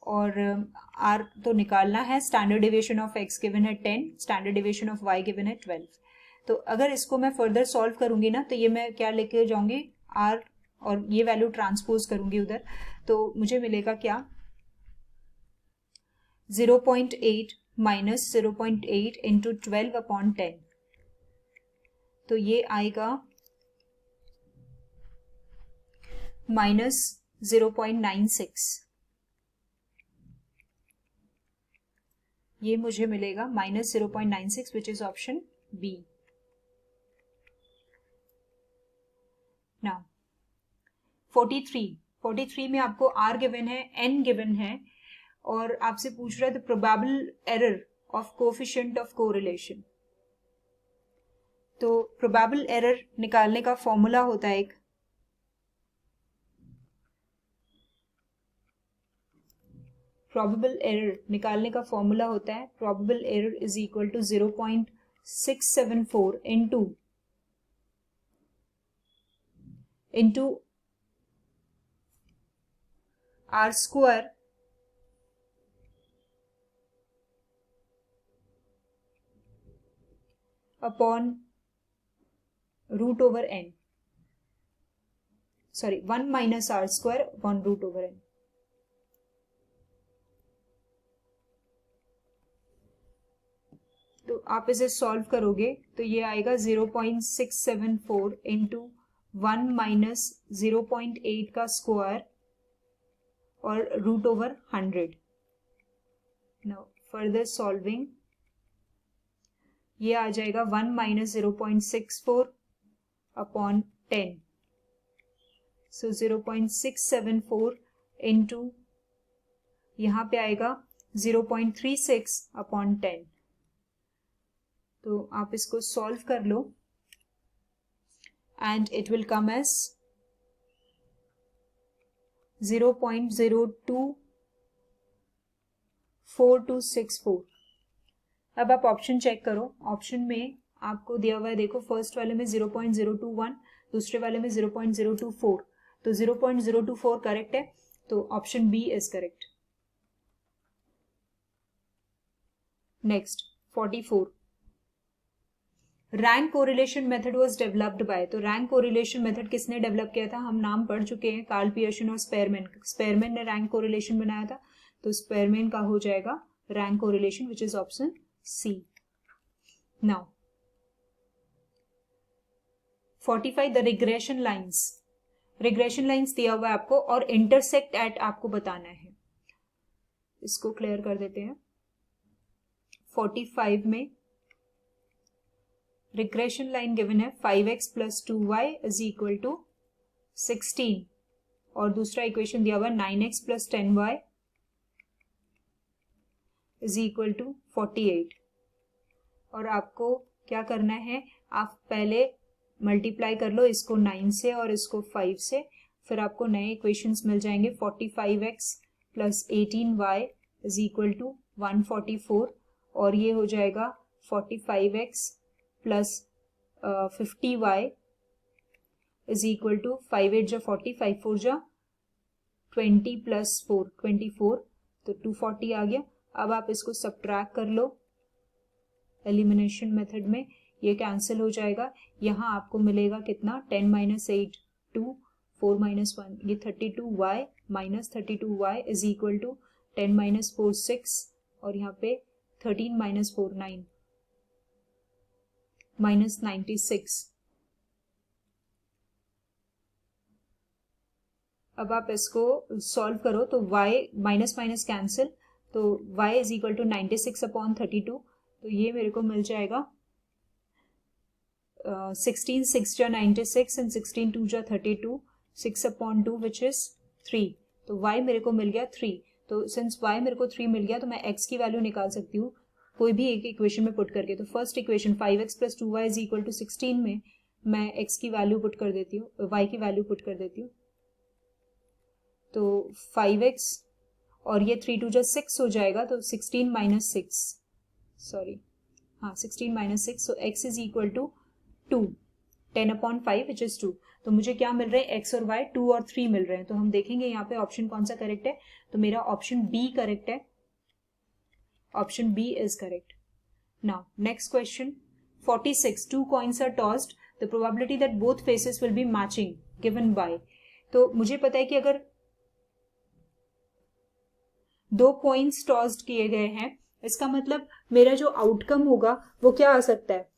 और r तो निकालना है, standard deviation of x given है 10, standard deviation of y given है 12। तो अगर इसको मैं फर्दर सॉल्व करूंगी ना तो ये मैं क्या लेके जाऊंगी, r और ये वैल्यू ट्रांसपोज करूंगी उधर, तो मुझे मिलेगा क्या, 0.8 माइनस 0.8 इंटू 12 अपॉन 10। तो ये आएगा -0.96। ये मुझे मिलेगा -0.96 which is option B. Now 43 में आपको r गिवन है, n गिवन है और आपसे पूछ रहा है the probable error of coefficient of correlation. तो प्रोबेबल एरर निकालने का फॉर्मूला होता है एक, प्रोबेबल एरर निकालने का फॉर्मूला होता है probable error is equal to 0.674 into r square upon root over n, sorry 1 minus r square upon root over n। तो आप इसे सॉल्व करोगे तो ये आएगा 0.674 इंटू 1 माइनस 0.8 का स्क्वायर और root over 100। Now further solving ये आ जाएगा 1 माइनस 0.64 अपॉन 10। सो 0.674 इंटू यहाँ पे आएगा 0.36 अपॉन 10। तो आप इसको सॉल्व कर लो and it will come as 0.024264। अब आप ऑप्शन चेक करो। ऑप्शन में आपको दिया हुआ है, देखो फर्स्ट वाले में 0.021, दूसरे वाले में 0.024, तो 0.024 करेक्ट है, तो option B is correct. Next 44, rank correlation method was developed by. तो रैंक कोरिलेशन मेथड किसने डेवलप किया था, हम नाम पढ़ चुके हैं, कार्ल पियर्सन और स्पेरमैन। स्पेरमैन ने रैंक कोरिलेशन बनाया था, तो स्पेरमैन का हो जाएगा rank correlation, which is option C. Now 45, the regression lines. Regression lines दिया हुआ है आपको और इंटरसेक्ट एट आपको बताना है। इसको क्लियर कर देते हैं। 45 में रिग्रेशन लाइन गिवन है 5x plus 2y is equal to 16, और दूसरा इक्वेशन दिया हुआ है 9x plus 10y is equal to 48। और आपको क्या करना है, आप पहले मल्टीप्लाई कर लो इसको 9 से और इसको 5 से, फिर आपको नए इक्वेशंस मिल जाएंगे। 45x plus 18y is equal to 144, और ये हो जाएगा 45x plus 50y is equal to 5 8 जा 40, 5 4 जा 20 प्लस 4 24, तो 240 आ गया। अब आप इसको सब्ट्रैक्ट कर लो एलिमिनेशन मेथड में, ये कैंसिल हो जाएगा। यहाँ आपको मिलेगा कितना, 10 माइनस 8 2, 4 माइनस 1 ये 32y minus 32y is equal to 10 minus 4 6, और यहाँ पे 13 माइनस 4 9 माइनस 96। अब आप इसको सॉल्व करो तो y माइनस माइनस कैंसिल, तो y is equal to 96 upon 32, तो ये मेरे को मिल जाएगा 16 6 जा 96 एंड 16 2 जा 32, 6 अपॉन 2 विच इज 3, तो y मेरे को मिल गया 3। तो सिंस y मेरे को 3 मिल गया तो मैं x की वैल्यू निकाल सकती हूँ कोई भी एक इक्वेशन में पुट करके। तो first equation 5x plus 2y is equal to 16 में मैं x की वैल्यू पुट कर देती हूँ, y की वैल्यू पुट कर देती हूँ, तो 5x और ये 3 2 जा 6 हो जाएगा, तो 16 माइनस 6 सॉरी हाँ 16 minus 6, so x is equal to 2, 10 upon 5 which is 2। तो मुझे क्या मिल रहा है, x और y 2 और 3 मिल रहे हैं। तो हम देखेंगे यहाँ पे ऑप्शन कौन सा करेक्ट है, तो मेरा ऑप्शन बी करेक्ट है, option B is correct. Now next question 46, two coins are tossed, the probability that both faces will be matching given by. तो मुझे पता है कि अगर दो कॉइन्स टॉस्ड किए गए हैं, इसका मतलब मेरा जो आउटकम होगा वो क्या आ सकता है,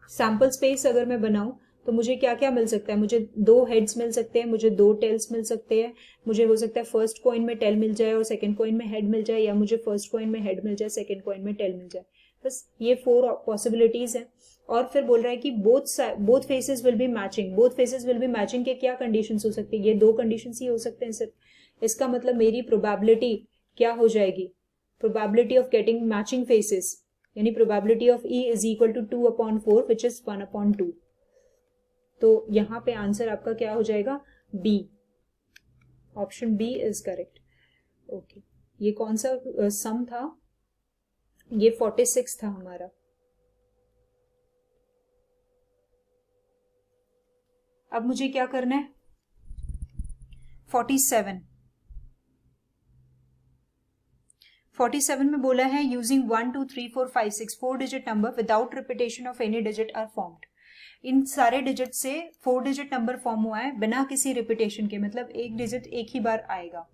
सैंपल स्पेस अगर मैं बनाऊं तो मुझे क्या क्या मिल सकता है, मुझे 2 हेड्स मिल सकते हैं, मुझे 2 टेल्स मिल सकते हैं, मुझे हो सकता है फर्स्ट कॉइन में टेल मिल जाए और सेकंड कॉइन में हेड मिल जाए, या मुझे फर्स्ट कॉइन में हेड मिल जाए सेकंड कॉइन में टेल मिल जाए। बस ये 4 पॉसिबिलिटीज हैं। और फिर बोल रहा है कि both faces will be matching. Both faces will be matching के क्या कंडीशंस हो सकती है, ये 2 कंडीशंस ही हो सकते हैं सिर्फ। इसका मतलब मेरी प्रोबेबिलिटी क्या हो जाएगी, probability of getting matching faces, यानी probability of E is equal to 2 upon 4 which is 1 upon 2। तो यहाँ पे आंसर आपका क्या हो जाएगा, B, option B is correct. Okay, ये कौन सा सम था, ये 46 था हमारा। अब मुझे क्या करना है, 47 में बोला है using 1 2 3 4 5 6 4 digit number without repetition of any digit are formed. इन सारे डिजिट से 4 डिजिट नंबर फॉर्म हुआ है बिना किसी रिपीटेशन के, मतलब एक डिजिट एक ही बार आएगा।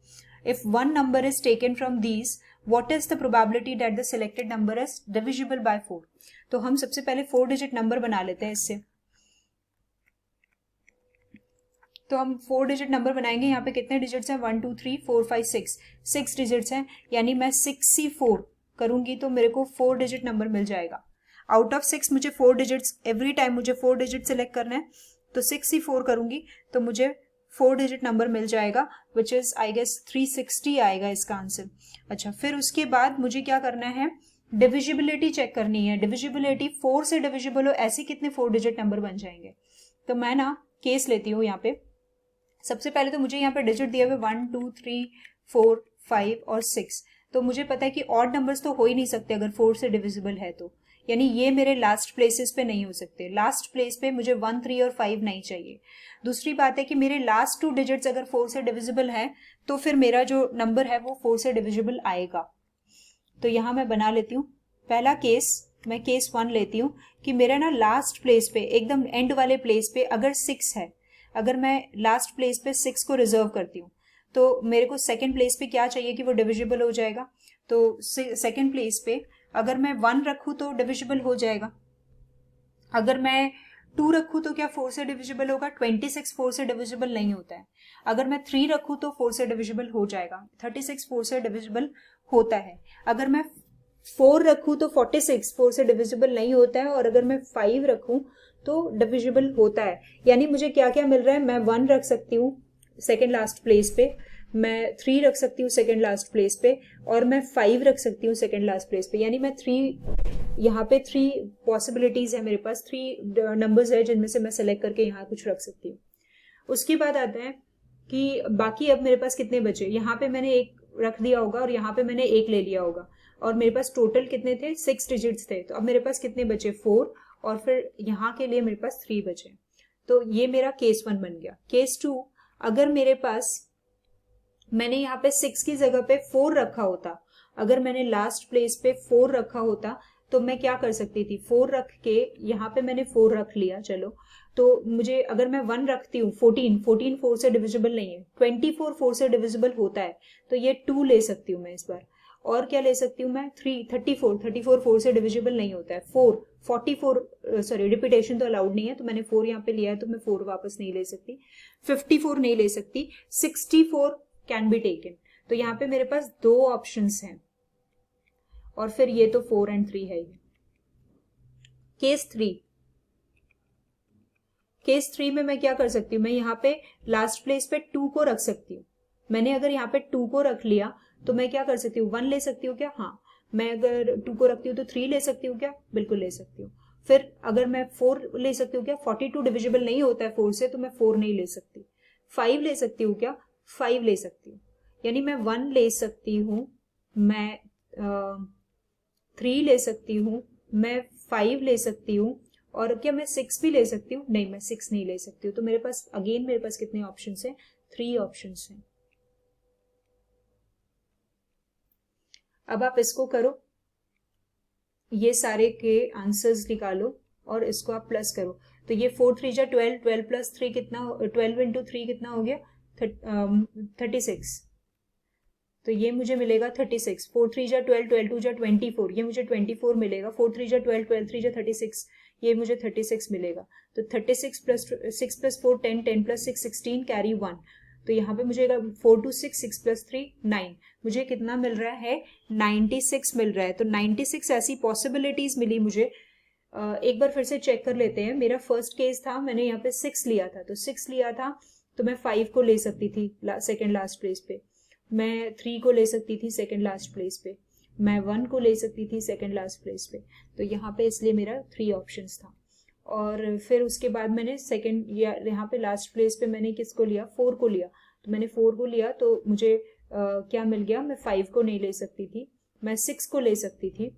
If one number is taken from these, what is the probability that the selected number is divisible by 4। तो हम सबसे पहले 4 डिजिट नंबर बना लेते हैं इससे। तो हम 4 डिजिट नंबर बनाएंगे। यहाँ पे कितने डिजिट्स हैं, 1 2 3 4 5 6 डिजिट्स हैं, यानी मैं 6C4 करूंगी तो मेरे को 4 डिजिट नंबर मिल जाएगा। आउट ऑफ 6 मुझे 4 डिजिट्स, एवरी टाइम मुझे 4 डिजिट सिलेक्ट करना है, तो 6C4 करूंगी तो मुझे 4 डिजिट नंबर मिल जाएगा, विच इज आई गेस 360 आएगा इसका आंसर। अच्छा, फिर उसके बाद मुझे क्या करना है, डिविजिबिलिटी चेक करनी है। डिविजिबिलिटी 4 से डिविजिबल हो ऐसे कितने 4 डिजिट नंबर बन जाएंगे। तो मैं ना केस लेती हूँ यहाँ पे। सबसे पहले तो मुझे यहाँ पे डिजिट दिए हुए 1 2 3 4 5 और 6, तो मुझे पता है कि ऑड नंबर्स तो हो ही नहीं सकते अगर 4 से डिविजिबल है तो, यानी ये मेरे लास्ट प्लेसेस पे नहीं हो सकते। लास्ट प्लेस पे मुझे 1 3 और 5 नहीं चाहिए। दूसरी बात है कि मेरे लास्ट 2 डिजिट्स अगर 4 से डिविजिबल है तो फिर मेरा जो नंबर है वो 4 से डिविजिबल आएगा। तो यहाँ मैं बना लेती हूँ पहला केस। मैं केस 1 लेती हूँ कि मेरा ना लास्ट प्लेस पे, एकदम एंड वाले प्लेस पे अगर 6 है, अगर मैं लास्ट प्लेस पे 6 को रिजर्व करती हूँ तो मेरे को सेकंड प्लेस पे क्या चाहिए कि वो डिविजिबल हो जाएगा। तो सेकंड प्लेस पे अगर मैं 1 रखूँ तो डिविजिबल हो जाएगा। अगर मैं 2 रखूँ तो क्या 4 से डिविजिबल होगा। 26 4 से डिविजिबल नहीं होता है। अगर मैं 3 रखूँ तो 4 से डिविजिबल हो जाएगा। 36 4 से डिविजिबल होता है। अगर मैं 4 रखूँ तो 46 4 से डिविजिबल नहीं होता है। और अगर मैं 5 रखूँ तो डिविजिबल होता है। यानी मुझे क्या क्या मिल रहा है, मैं 1 रख सकती हूँ सेकेंड लास्ट प्लेस पे, मैं 3 रख सकती हूँ सेकेंड लास्ट प्लेस पे, और मैं 5 रख सकती हूँ सेकेंड लास्ट प्लेस पे। यानी मैं 3, यहाँ पे 3 पॉसिबिलिटीज है मेरे पास, 3 नंबर्स है जिनमें से मैं सेलेक्ट करके यहाँ कुछ रख सकती हूँ। उसके बाद आता है कि बाकी अब मेरे पास कितने बचे। यहाँ पे मैंने 1 रख दिया होगा और यहाँ पे मैंने 1 ले लिया होगा, और मेरे पास टोटल कितने थे, 6 डिजिट्स थे। तो अब मेरे पास कितने बचे, 4, और फिर यहाँ के लिए मेरे पास 3 बचे। तो ये मेरा केस 1 बन गया। केस 2, अगर मेरे पास, मैंने यहाँ पे 6 की जगह पे 4 रखा होता, अगर मैंने लास्ट प्लेस पे 4 रखा होता तो मैं क्या कर सकती थी, 4 रख के यहाँ पे मैंने 4 रख लिया, चलो, तो मुझे अगर मैं 1 रखती हूँ, 14 4 से डिविजिबल नहीं है, 24 4 से डिविजिबल होता है, तो ये 2 ले सकती हूँ मैं इस बार। और क्या ले सकती हूँ मैं, 34 4 से डिविजिबल नहीं होता है। 44 सॉरी रिपीटेशन तो अलाउड नहीं है, तो मैंने 4 यहाँ पे लिया है तो मैं 4 वापस नहीं ले सकती। 54 नहीं ले सकती। 64 कैन बी टेकन। तो यहाँ पे मेरे पास 2 ऑप्शंस हैं, और फिर ये तो 4 और 3 है ये। केस 3 में मैं क्या कर सकती हूँ, मैं यहाँ पे लास्ट प्लेस पे 2 को रख सकती हूँ। मैंने अगर यहाँ पे 2 को रख लिया तो मैं क्या कर सकती हूँ, 1 ले सकती हूँ क्या, हाँ। मैं अगर 2 को रखती हूँ तो 3 ले सकती हूँ क्या, बिल्कुल ले सकती हूँ। फिर अगर मैं 4 ले सकती हूँ क्या, 42 डिविजिबल नहीं होता है 4 से, तो मैं 4 नहीं ले सकती। 5 ले सकती हूँ क्या, 5 ले सकती हूँ। यानी मैं 1 ले सकती हूँ, मैं 3 ले सकती हूँ, मैं 5 ले सकती हूँ, और क्या मैं 6 भी ले सकती हूँ, नहीं मैं 6 नहीं ले सकती हूँ। तो मेरे पास अगेन मेरे पास कितने ऑप्शंस हैं, 3 ऑप्शंस हैं। अब आप इसको करो, ये सारे के आंसर्स निकालो और इसको आप प्लस करो। तो ये 4 3 जा 12, 12 प्लस 3 कितना, 12 इंटू 3 कितना हो गया, 36। तो ये मुझे मिलेगा 36। 4 3 जा 12, 12 2 जा 24, ये मुझे 24 मिलेगा। 4 3 जा 12, 12 3 जा 36, ये मुझे 36 मिलेगा। तो 36 प्लस 6 प्लस 4 10, 10 प्लस 6 16, कैरी 1। तो यहाँ पे मुझे 4 2 6, 6 प्लस 3 9, मुझे कितना मिल रहा है, 96 मिल रहा है। तो 96 ऐसी पॉसिबिलिटीज मिली मुझे। एक बार फिर से चेक कर लेते हैं। मेरा फर्स्ट केस था, मैंने यहाँ पे 6 लिया था, तो 6 लिया था तो मैं 5 को ले सकती थी सेकेंड लास्ट प्लेस पे, मैं 3 को ले सकती थी सेकेंड लास्ट प्लेस पे, मैं 1 को ले सकती थी सेकेंड लास्ट प्लेस पे। तो यहाँ पे इसलिए मेरा 3 ऑप्शंस था। और फिर उसके बाद मैंने सेकेंड, यहाँ पे लास्ट प्लेस पे मैंने किसको लिया, 4 को लिया। तो मैंने 4 को लिया तो मुझे क्या मिल गया, मैं 5 को नहीं ले सकती थी, मैं 6 को ले सकती थी,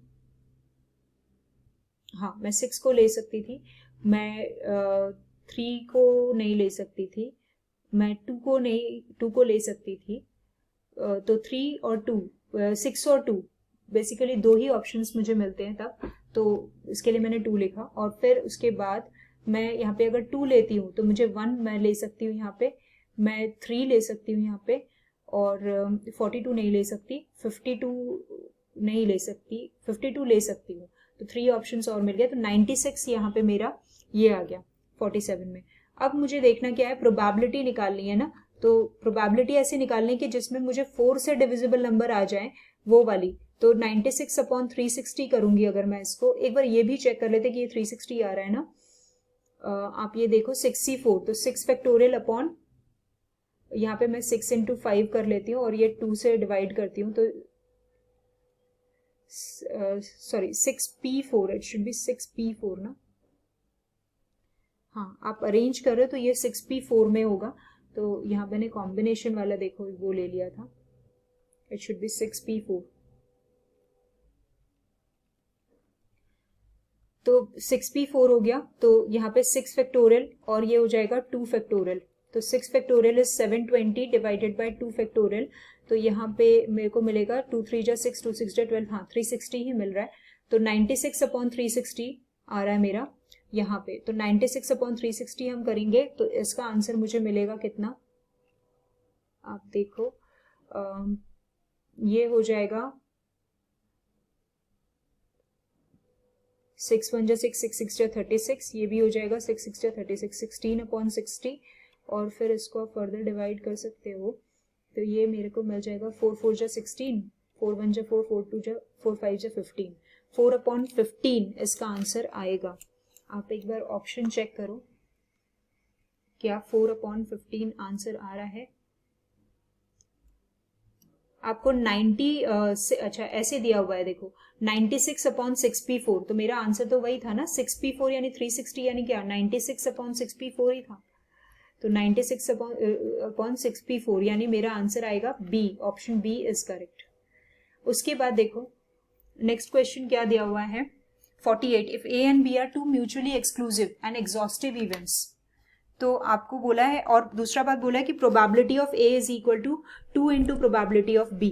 हाँ मैं 6 को ले सकती थी, मैं 3 को नहीं ले सकती थी, मैं 2 को ले सकती थी। तो 3 और 2, 6 और 2, बेसिकली 2 ही ऑप्शंस मुझे मिलते हैं तब, तो इसके लिए मैंने 2 लिखा। और फिर उसके बाद मैं यहाँ पे अगर 2 लेती हूँ तो मुझे 1 मैं ले सकती हूँ यहाँ पे, मैं 3 ले सकती हूँ यहाँ पे, और 42 नहीं ले सकती, 52 नहीं ले सकती, 52 ले सकती हूँ। तो 3 ऑप्शंस और मिल गए। तो 96 यहाँ पे मेरा ये आ गया 47 में। अब मुझे देखना क्या है, प्रोबेबिलिटी निकालनी है ना। तो प्रोबेबिलिटी ऐसे निकालने की जिसमें मुझे 4 से डिविजिबल नंबर आ जाए, वो वाली। तो 96 अपॉन 360 करूंगी अगर मैं इसको। एक बार ये भी चेक कर लेते कि ये 360 आ रहा है ना। आप ये देखो 64, तो 6 फैक्टोरियल अपॉन यहाँ पे मैं 6 इंटू 5 कर लेती हूँ और ये 2 से डिवाइड करती हूँ, तो sorry 6p4, it should be 6p4 ना। हाँ, आप अरेंज कर रहे हो तो ये 6p4 में होगा, तो यहाँ मैंने कॉम्बिनेशन वाला देखो वो ले लिया था, इट शुड बी 6p4। तो 6p4 हो गया, तो यहाँ पे 6 फैक्टोरियल और ये हो जाएगा 2 फैक्टोरियल, तो 6 factorial is 720 divided by 2 factorial, तो यहाँ पे मेरे को मिलेगा 2 3 जा 6, 2 6 जा 12, हाँ 360 ही मिल रहा है, तो 96 अपॉन 360 आ रहा है मेरा यहाँ पे, तो 96 अपॉन 360 हम करेंगे तो इसका आंसर मुझे मिलेगा कितना, आप देखो ये हो जाएगा 6 1 जा 6, 6 6 जा 36, ये भी हो जाएगा 6 6 जा 36, 16 अपॉन 60, और फिर इसको आप फर्दर डिवाइड कर सकते हो, तो ये मेरे को मिल जाएगा 4 4 जा 16, 4 1 जा 4, 4 2 जा 4 5 जा 15, 4 अपॉन 15 इसका आंसर आएगा। आप एक बार ऑप्शन चेक करो, क्या 4 अपॉन 15 आंसर आ रहा है आपको 90 से, अच्छा ऐसे दिया हुआ है देखो 96 अपॉन 6p4, तो मेरा आंसर तो वही था ना 6p4 यानी 360, यानी क्या 96 अपॉन 6p4 ही था, तो 96 अपॉन 6p4 यानी मेरा आंसर आएगा B, option B is correct. उसके बाद देखो नेक्स्ट क्वेश्चन क्या दिया हुआ है 48, if A and B are two mutually exclusive and exhaustive events, तो आपको बोला है, और दूसरा बात बोला है कि probability of A is equal to 2 into probability of B,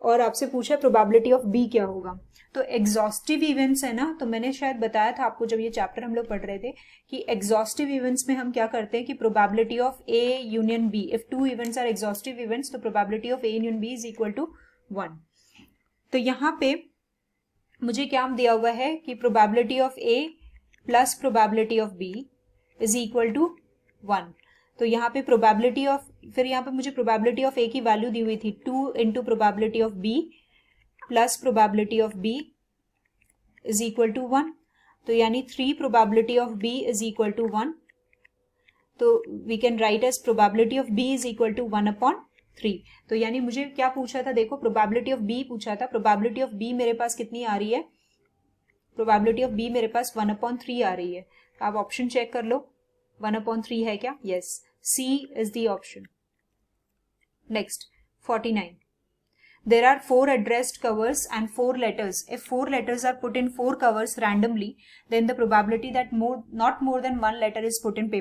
और आपसे पूछा प्रोबेबिलिटी ऑफ बी क्या होगा, तो एग्जॉस्टिव इवेंट्स है ना, तो मैंने शायद बताया था आपको जब ये चैप्टर हम लोग पढ़ रहे थे कि एग्जॉस्टिव इवेंट्स में हम क्या करते हैं कि probability of A union B, if 2 events are exhaustive events तो probability of A union B is equal to 1। तो यहाँ पे मुझे क्या दिया हुआ है कि probability of A plus probability of B is equal to 1, तो यहाँ पे प्रोबेबिलिटी ऑफ, फिर यहाँ पे मुझे प्रोबेबिलिटी ऑफ ए की वैल्यू दी हुई थी 2 into probability of B plus probability of B is equal to 1, तो यानी 3 probability of B is equal to 1, तो we can write as probability of B is equal to 1 upon 3, तो यानी मुझे क्या पूछा था देखो प्रोबेबिलिटी ऑफ बी पूछा था, प्रोबेबिलिटी ऑफ बी मेरे पास कितनी आ रही है, प्रोबेबिलिटी ऑफ बी मेरे पास 1 अपॉन 3 आ रही है, तो आप ऑप्शन चेक कर लो 1 अपॉन 3 है क्या, yes, C is the option. Next 49, there are 4 addressed covers and 4 letters. If 4 letters are put in 4 covers randomly, then the probability that not more than 1 letter is put in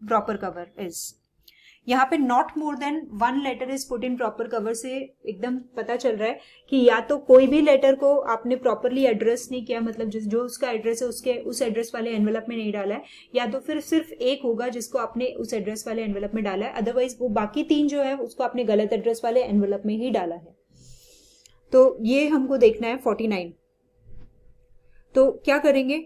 proper cover is, यहाँ पे not more than 1 letter is put in proper cover से एकदम पता चल रहा है कि या तो कोई भी लेटर को आपने प्रॉपरली एड्रेस नहीं किया, मतलब जो उसका एड्रेस है उसके उस एड्रेस वाले एनवेलप में नहीं डाला है, या तो फिर सिर्फ एक होगा जिसको आपने उस एड्रेस वाले एनवेलप में डाला है, अदरवाइज वो बाकी 3 जो है उसको आपने गलत एड्रेस वाले एनवेलप में ही डाला है। तो ये हमको देखना है 49, तो क्या करेंगे,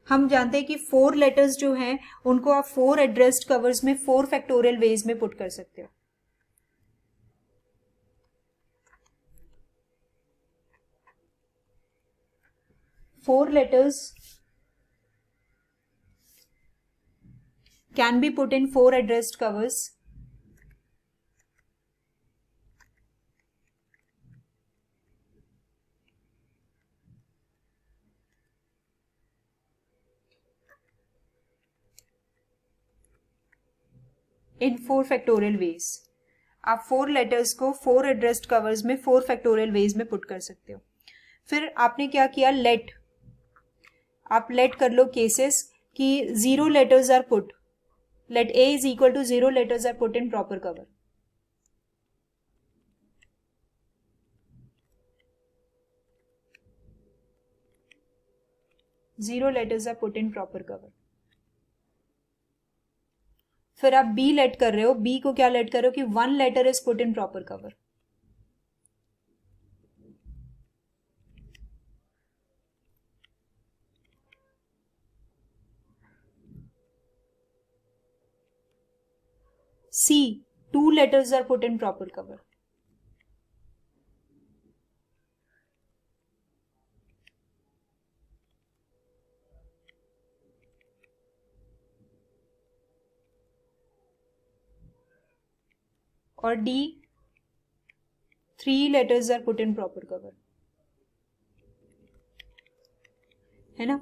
हम जानते हैं कि 4 लेटर्स जो हैं उनको आप 4 एड्रेस्ड कवर्स में 4 फैक्टोरियल वेज में पुट कर सकते हो। Four letters can be put in 4 addressed covers in 4 factorial veg. आप 4 लेटर्स को 4 एड्रेस्ड कवर्स में 4 फैक्टोरियल वेज में पुट कर सकते हो। फिर आपने क्या किया, लेट, आप लेट कर लो केसेस कि 0 letters are put, let A is equal to 0 letters are put in proper cover. Zero letters are put in proper cover. फिर आप बी लेट कर रहे हो, बी को क्या लेट कर रहे हो कि 1 letter is put in proper cover. C 2 letters are put in proper cover. और D 3 letters are put in proper cover, है ना।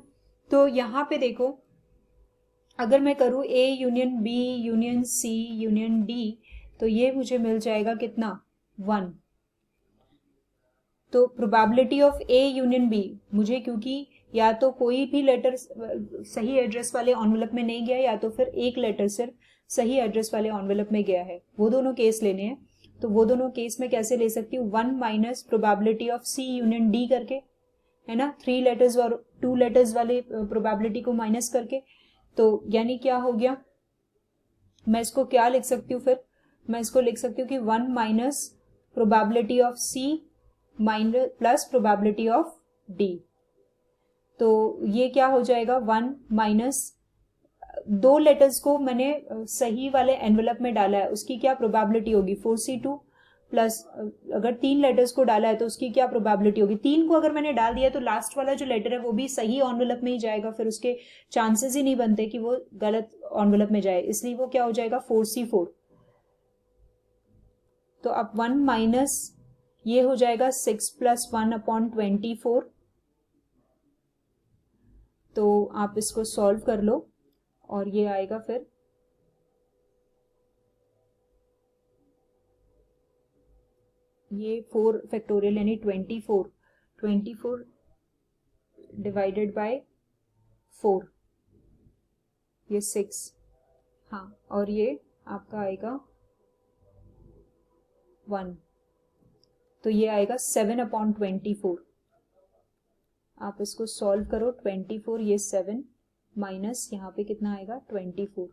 तो यहाँ पे देखो, अगर मैं करूँ A union B union C union D, तो ये मुझे मिल जाएगा कितना, 1। तो probability of A union B, मुझे क्योंकि या तो कोई भी लेटर सही एड्रेस वाले एनवेलप में नहीं गया, या तो फिर एक लेटर सिर्फ सही एड्रेस वाले एनवेलप में गया है, वो दोनों केस लेने हैं। तो वो दोनों केस में कैसे ले सकती हूँ, 1 minus probability of C union D करके, है ना, 3 लेटर्स और 2 लेटर्स वाले प्रोबेबिलिटी को माइनस करके। तो यानी क्या हो गया, मैं इसको क्या लिख सकती हूँ फिर, मैं इसको लिख सकती हूँ कि 1 minus probability of C minus plus probability of D। तो ये क्या हो जाएगा, 1 माइनस 2 लेटर्स को मैंने सही वाले एनवेलप में डाला है, उसकी क्या प्रोबेबिलिटी होगी, 4C2 प्लस अगर 3 लेटर्स को डाला है तो उसकी क्या प्रोबेबिलिटी होगी, 3 को अगर मैंने डाल दिया तो लास्ट वाला जो लेटर है वो भी सही एनवेलप में ही जाएगा, फिर उसके चांसेस ही नहीं बनते कि वो गलत एनवेलप में जाए, इसलिए वो क्या हो जाएगा 4C4। तो अब 1 माइनस ये हो जाएगा 6 प्लस 1/24। तो आप इसको सॉल्व कर लो और ये आएगा फिर ये 4 फैक्टोरियल यानी 24 डिवाइडेड बाय 4, ये 6, हाँ, और ये आपका आएगा 1, तो ये आएगा 7/24। आप इसको सॉल्व करो, 24 ये 7 माइनस यहाँ पे कितना आएगा 24,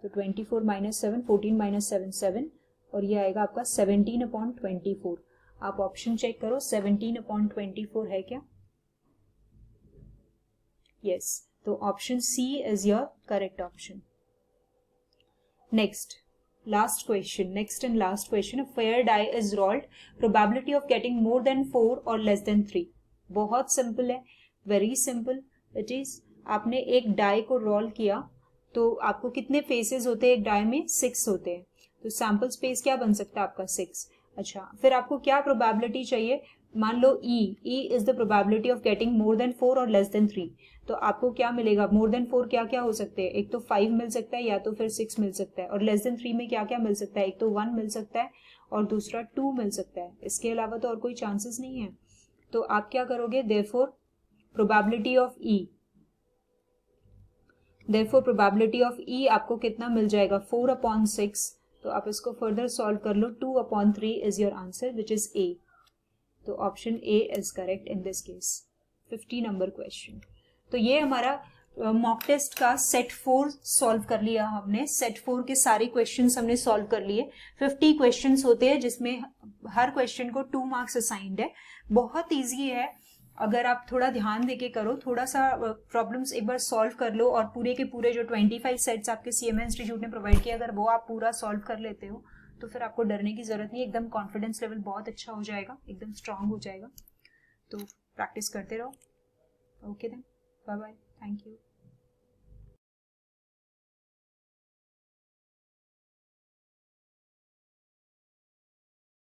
तो 24 माइनस 7, 14 माइनस 7 7, और ये आएगा आपका 17/24। आप ऑप्शन चेक करो, 17/24 है क्या, यस, तो option C is your correct option. Next and last question, a fair die is rolled, probability of getting more than 4 or less than 3। बहुत सिंपल है, वेरी सिंपल इट इज। आपने एक डाई को रोल किया तो आपको कितने फेसेस होते हैं एक डाई में, 6 होते हैं, तो सैंपल स्पेस क्या बन सकता है आपका 6। अच्छा, फिर आपको क्या प्रोबेबिलिटी चाहिए, मान लो E is the probability of getting more than 4 और लेस देन 3। तो आपको क्या मिलेगा, मोर देन 4 क्या क्या हो सकते हैं, एक तो 5 मिल सकता है, या तो फिर 6 मिल सकता है, और लेस देन 3 में क्या क्या मिल सकता है, एक तो 1 मिल सकता है और दूसरा 2 मिल सकता है, इसके अलावा तो और कोई चांसेस नहीं है। तो आप क्या करोगे, देयरफॉर प्रोबेबिलिटी ऑफ E आपको कितना मिल जाएगा, 4/6। तो आप इसको फर्दर सॉल्व कर लो, 2/3 is your answer which is A। तो option A is correct in this case. 50 number question. तो ये हमारा मॉक टेस्ट का सेट 4 सॉल्व कर लिया हमने, सेट 4 के सारे क्वेश्चंस हमने सॉल्व कर लिए। 50 क्वेश्चंस होते हैं जिसमें हर क्वेश्चन को 2 मार्क्स असाइंड है, बहुत ईजी है। अगर आप थोड़ा ध्यान देके करो, थोड़ा सा प्रॉब्लम्स एक बार सॉल्व कर लो, और पूरे के पूरे जो 25 सेट्स आपके CMA इंस्टीट्यूट ने प्रोवाइड किया, अगर वो आप पूरा सॉल्व कर लेते हो तो फिर आपको डरने की जरूरत नहीं, एकदम कॉन्फिडेंस लेवल बहुत अच्छा हो जाएगा, एकदम स्ट्रांग हो जाएगा। तो प्रैक्टिस करते रहो। Okay then, bye bye, thank you.